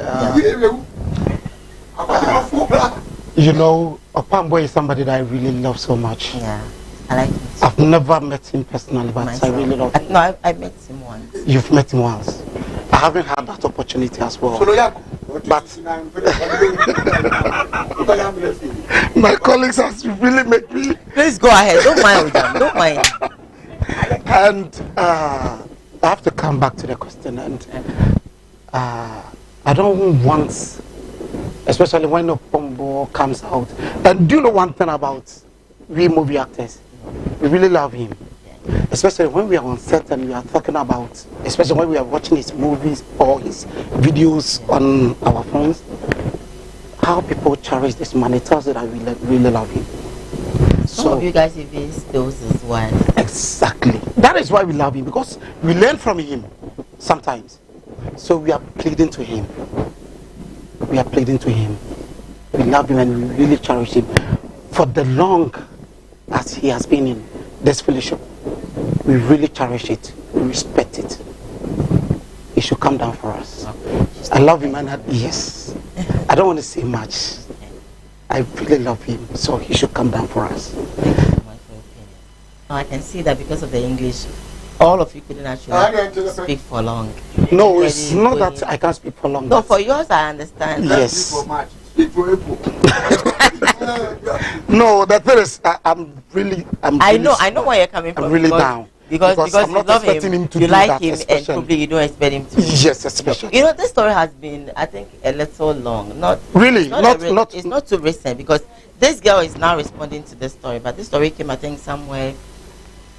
You know, Opambo is somebody that I really love so much. Yeah, I like him. I've never met him personally, but I really love him. No, I met him once. You've met him once. I haven't had that opportunity as well. But my colleagues has really made me. Please go ahead. Don't mind with them. Don't mind. And I have to come back to the question. And I don't want, especially when Opambo comes out. And do you know one thing about we movie actors? We really love him. Especially when we are on set and we are talking about, especially when we are watching his movies or his videos on our phones, how people cherish this man. It tells us that we really love him. Some of you guys even still his wife. Exactly. That is why we love him, because we learn from him sometimes. So we are pleading to him. We love him and we really cherish him. for the long as he has been in this fellowship. We really cherish it. We respect it. He should come down for us. I love him, and yes. I don't want to say much. I really love him, so he should come down for us. I can see that because of the English, all of you couldn't actually speak for long. No, it's not that I can't speak for long. No, for yours I understand. Yes. No, the thing is, I know where you're coming from. I'm really down. Because I'm you not love expecting him, him to you do like that, him, especially. and probably you don't expect him to. Yes, especially. You know, this story has been, I think, a little long. Not really, it's not too recent, because this girl is now responding to this story, but this story came, I think, somewhere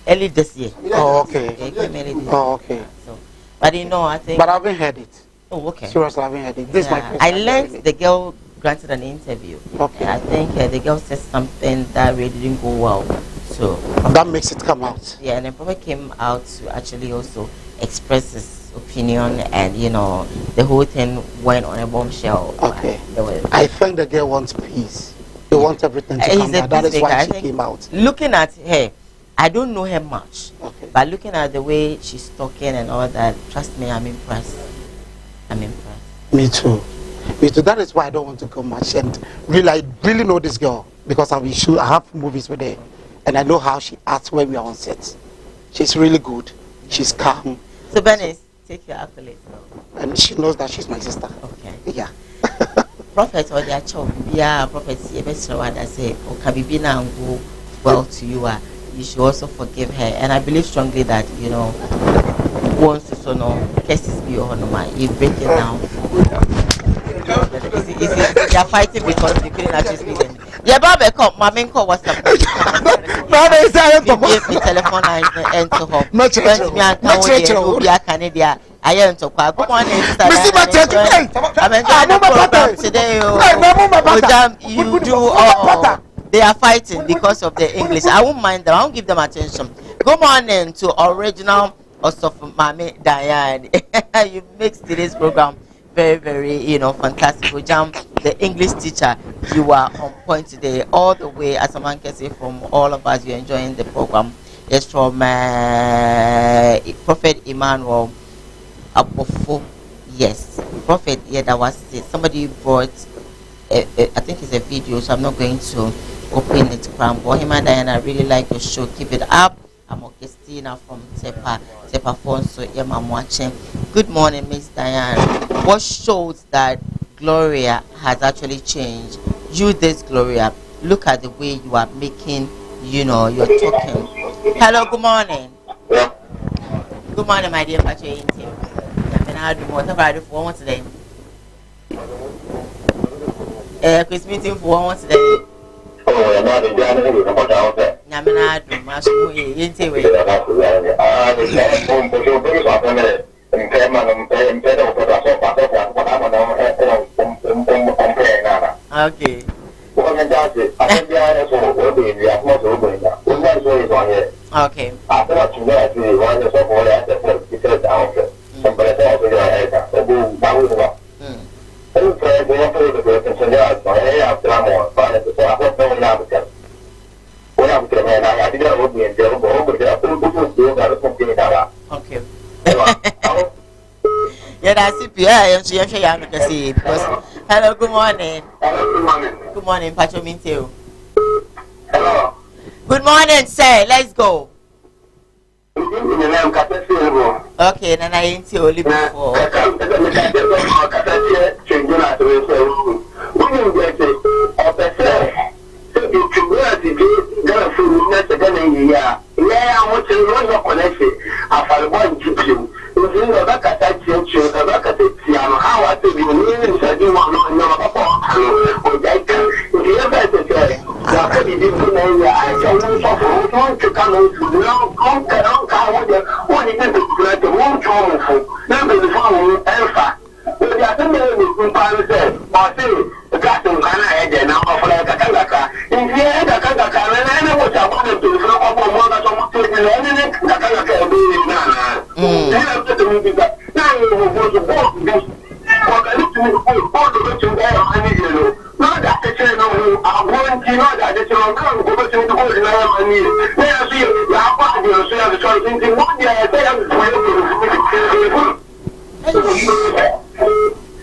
early this year. Oh, okay. It came early this Oh, okay. So, but you know, I think. But I haven't heard it. Oh, okay. Seriously, I haven't heard it. This is my first I time learned hearing it. the girl granted an interview. Okay. And I think the girl said something that really didn't go well. So that makes it come out. Yeah, and then probably came out to actually also express his opinion, and you know, the whole thing went on a bombshell. Okay. I think the girl wants peace. He wants everything to come out. That is why she came out. Looking at her, I don't know her much. Okay. But looking at the way she's talking and all that, trust me, I'm impressed. I'm impressed. Me too. Me too. That is why I don't want to go much. And really, I really know this girl because I have movies with her. And I know how she acts when we are on set. She's really good. She's calm. So, Bernice, take your accolades now. And she knows that she's my sister. Okay. Yeah. Prophet or their child, yeah, prophet, I say, okay, now go well to you. You should also forgive her. And I believe strongly that, you know, once you know, cases be on my, you break it down. They are fighting because you couldn't actually speak them. Yeah, Baba, come. My main call was up. No, is that the telephone line and to her. Not Canada. I am to call. Come on, I'm enjoying the program today. You do all. They are fighting because of the English. I won't mind them. I won't give them attention. Good morning to original also from Mami Diane. You mixed today's program very, very, you know, fantastic. Jam, the English teacher, you are on point today, all the way, as a man can say, from all of us. You're enjoying the program. It's from Prophet Emmanuel Abofo. Yes, Prophet. Yeah, that was it. Somebody brought, I think it's a video, so I'm not going to open it. But him and Diana, I really like your show. Keep it up. I'm Augustina from Tepa phone, so yeah, I'm watching. Good morning, Miss Diane. What shows that Gloria has actually changed? You, this Gloria, look at the way you are making, you know, you're talking. Hello, good morning. Good morning, my dear Patrick. I do whatever I do for one today. Chris meeting for one today. Namina do mashu yente we. Okay. Okay. Okay. Yeah, that's it. Yeah, hello, good morning. Good morning, Pacho Minteo. Hello. Good morning, sir. Let's go. Okay, then I ain't see only before.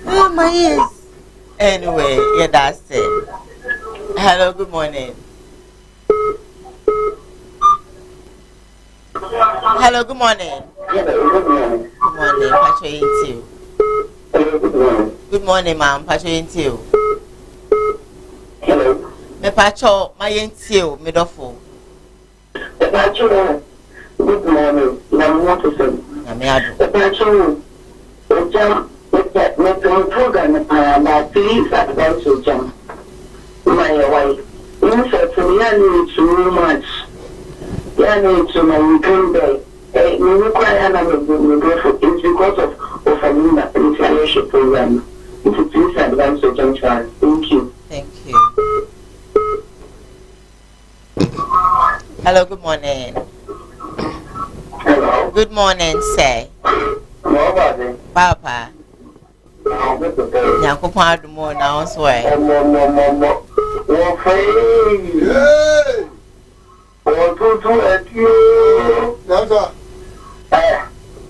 Oh my ears. Anyway, yeah, that's it. Hello, good morning. Hello, good morning. Good morning, Pacho you. Good morning, ma'am. Pacho you. Hello. Me Pacho, my you, midofo. Pacho, good morning. I'm not to say. Pacho, my program, please advance to jump. My wife, you said to me, I need too much. I need to my weekend day. You require another good it's because of a new initiation program. Please advance to jump. Thank you. Thank you. Hello, good morning. Hello. Good morning, sir. Nobody. Papa. Nyanko padu mo na onswe. No. Wo fei. Hey. Wo tutu etio. Nasa.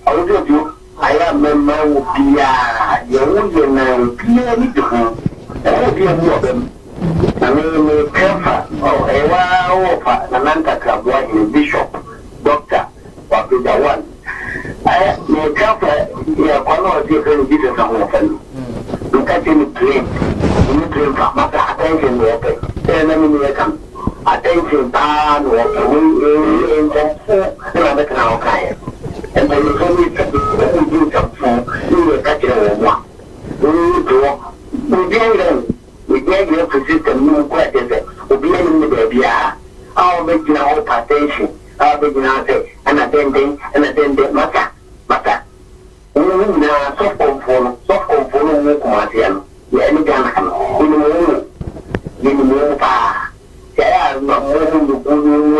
Audio. Aya memma wo bia. Ye wo ye na bia ni de ho. Bia ni obem. Me prefer. Ewa opa na nanta krabwa in bishop. Doctor. Wapida one. Me prefer ya kono ti fe ni de sa ho fa. Look at me train. You train from attention to open. Then I mean, attention to open. And then you told me to do something. You were catching a one. We gave you a position. You quite as a be in the baby. I'll make you all attention. I'll be answer and attending matter. Soft conform commercial. Any gun, in the moon, pa. Yeah, no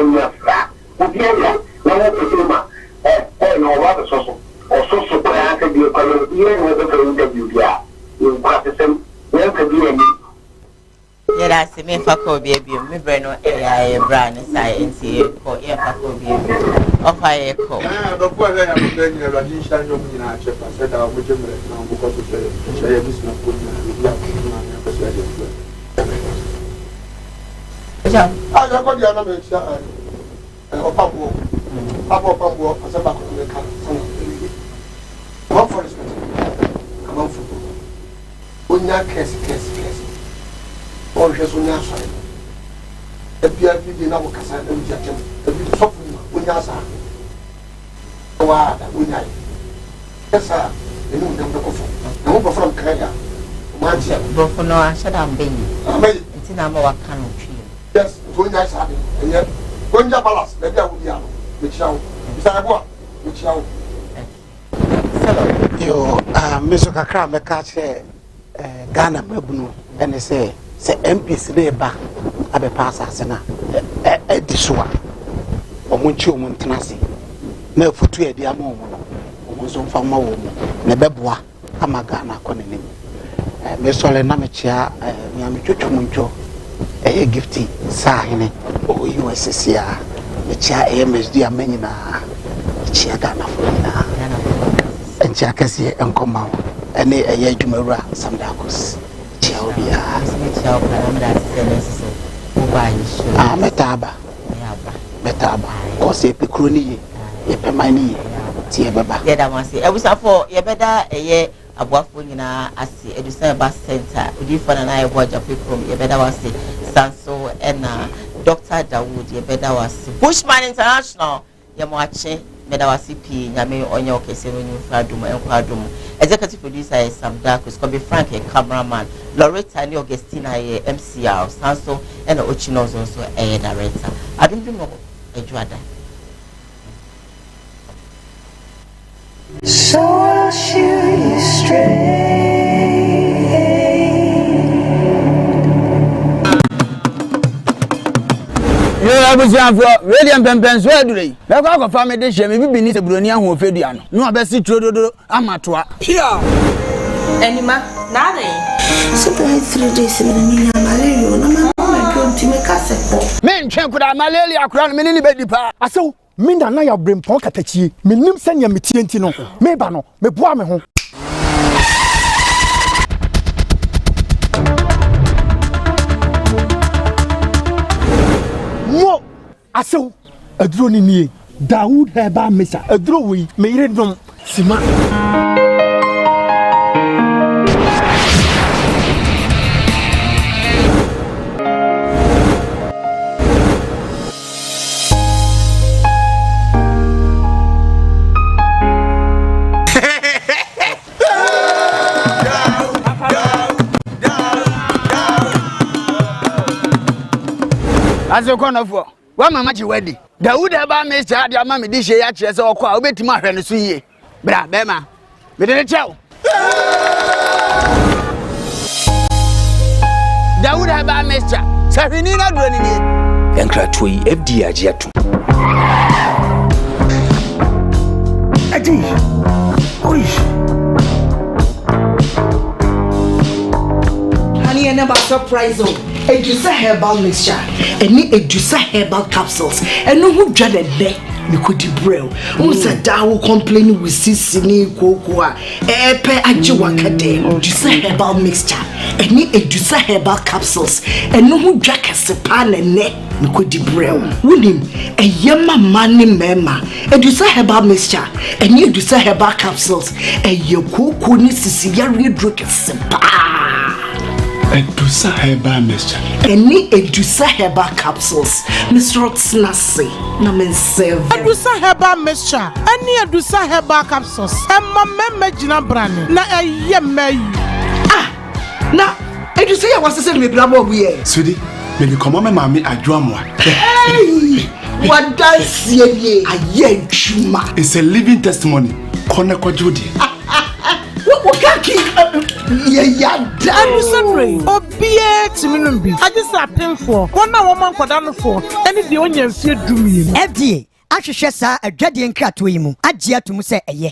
more flat. Ukienda, na kusema no watu soso. Ososo kwa yake ndio kwa hiyo ndio interview ya. Ni kwa sema wewe kabisa ni. Yera se me fa ko bia bia me bre no e brand science ko e fa ko bia ofa e ko. Do kwa ya mo den ya radin shan yo mu na chefa se da mo jemre na mo ko so se ya bisu na ko na ya ko se ya. Ja. Ah, ya ko dia na me sha. Opambo. Opambo asaba ko me ka. One for respect. Come on for. Onya kesi. On je so nya so. E bia bi na wo kasa na uja tem. E bi so fu onya sa. Wa da onya. Esa, e no dem ko fo. Na wo from Kenya. Ma ji do fo no a shada mbeni. Amai. Ntina ma waka no twi. Yes, onya sa de. Enye onya balance na bia wo bia no. Me chiawo. Bisa bo. Me chiawo. Yo, Mr. Kakra meka che Ghana mabunu ene se MPs de ba abe pass asena ediswa omunchi omuntenase na futu e dia ma omu omunso mfa ma wo mu na beboa ama Ghana konenim me sole na me chia mi am twetwo muncho gifty sa hene o USSR me chia MSD amanyina chia Ghana fo na enchi akase enkoma ene eye adwumawura samdakos chia obia chia obia na sense mobile metaba cause epekro ni ye pemani tie beba ye da wansi ebusafo ye beda eye aboafo nyina ase edusan ba center odi fana na ye boja pekro ye beda wasi sanso ena Dr. Dawood ye beda wasi Bushman International ye mo ache beda wasi pi nyame onye okese no nyufa adum enkwadum executive producer is Sam Darkus Kobe Frank a cameraman Loretta ni Augustina ye MCR sanso ena Ochinozo so a director adum no ejuada. So I'll shoot you straight. Yo abusian for William Pempen so adure. Be kwa family de hye me bibi ni sebroni aho ofedua no. No abesi trododo amatoa. Pia. Anima, nada. So the 3 days in the malaria no ma don't make us. Men twen kuda malaria kura no me ni bedi pa. Aso minda na ya brempon katachi menim senya metienti no meba no meboa me ho mo asew aduro ni nie Dawood heba mesa aduro wi me yire dom sima As a corner for one mamma wedding. Dawood about Mr. Adia Mammy dish ya chess or call bit my friend to see ye. Bra, Bema, we didn't tell. Dawood about Mr. Safinina running in. And Cratui FD Agiatu. Adi, honey, I never surprise you. Edusa herbal mixture, any Edusa herbal capsules, and no who dreaded there. Me could brew. Unsa dawo complaining with sisini kokoa. Epe ajiwakade. Edusa herbal mixture, any Edusa herbal capsules, and no who jack a sepan and ne. Me could brew. Unim a yama mani mema. Edusa herbal mixture, any Edusa herbal capsules, a yoko ni sisiyari drink a sepa. Edusa herbal mixture. Any Edusa herbal capsules. Mr. Rotsnasi. Namen save. Edusa herbal mixture. Any Edusa herbal capsules. Emma meme jina brand. Na yeme. Ah. Na Edusa ya wasa se me brabo we. Sweetie, me be come mama adwamwa. Hey. What dance ye? Aye juma. It's a living testimony. Kona kwa Judy. Wakaki. Yeah, I'm sorry. Obie Timinumbi. I just appeal for one woman for down for any the onion fear do me. FDA. I should share sa a dready and cat to him. I dare to say a ye.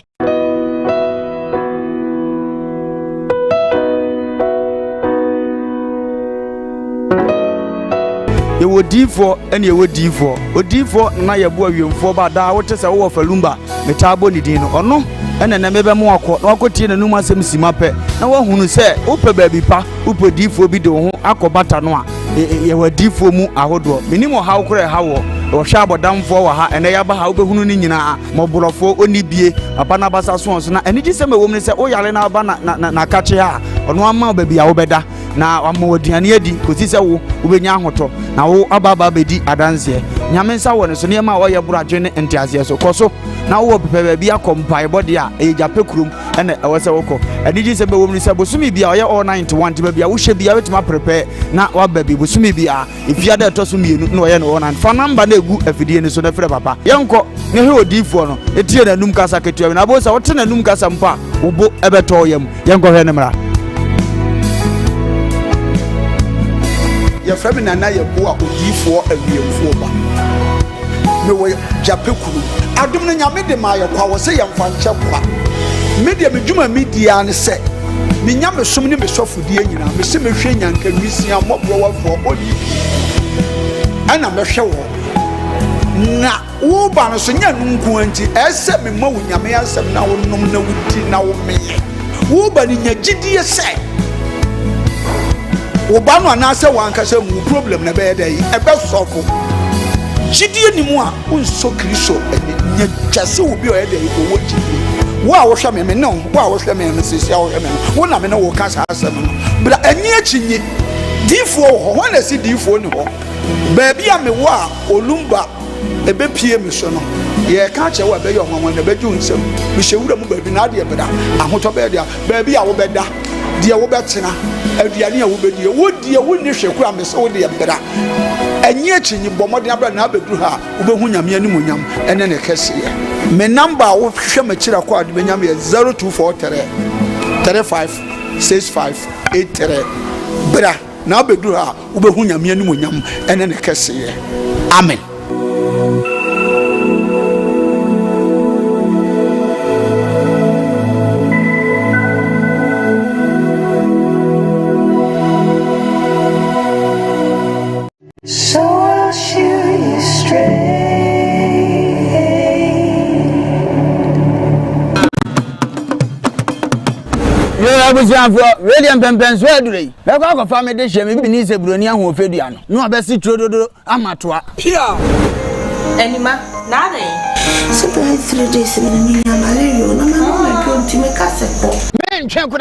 You would D4 and you would D4. O D4 na ya boy you for bad. What is a war for Lumba? Metabo Nidino or no? And then I never more quote na numa sem simape. Na one who say, Upe baby pa, Upe D4 bido, Akobata noa. You were D4 mu ahodo. Minimo how could I how or shabo down for her and I have how be hunina, Moburofo, only be a panabasa swans. And it is a woman say, Oh, Yalena Bana na catch her on one more baby, I'll better. Na wamo dianiedi kusisa wo ubenya hoto na wo ababa bedi adanse nyamensa wone so niema wo yebura dwene entiase so koso na wo pepe bia kompai body a ejape kurum ene ewose woko eniji se be womni se bosumi bia wo ye all 91 tiba bia wo hye bia wetima prepare na wa baby bosumi bia ifia da to so mienu na wo ye no one fa number na egu afidie ni so na frɛ papa yenko ne he odifo no etie na num kasa ketua na bo sa wo te na num kasa mpa wo bo ebeto yam yenko hwe ne mra ya frame na ye bo a odifo awiemfo ba me wo japekuru adom na nyame de ma ye kwa wo se ye mfa nche kwa media medjuma media ne se me nyame som ne me sofodie nyina me se me hwe nyanka nwisia mobro wafo odi ana me hwe wo na wo ba no so nya nunku anti ese me ma wo nyame asem na wo nom na wudi na wo me wo ba ni nya gidie se Obano anase wankasa mu problem na be dey e be sofo gidie ni mu a unso kristo nya twase obi o dey owo gidie wo a wo hwe me no wo a wo hwe me sisi a wo hwe me wo na me no wo kasa asem no bra ani achinyi difo ho na si difo ni ho ba bia me wo a olumba ebe pie me so no ye ka che wo be yo hwanwan na be ju nsem me hyewura mu ba bi na de e beda ahoto be dia ba bia wo beda dia wo betena aduane a wo bedie wo die wo ni hwekura me se wo de bera anyi achinyi bomode abra na abeduru ha wo behu nyame ani monyam ene ne kese me number wo hwe makira kwa ade benyam ye 0243 356583 bera na abeduru ha wo behu nyame ani monyam ene ne kese amen. So I'll shoot you straight. abusianfo radio pempen so adure be kwa fa me de hye me bi ni se buroni aho ofedua no no obesi trododo amatoa pia anima nada so 3 days in ni malaria no ma go ntime kase ko men twen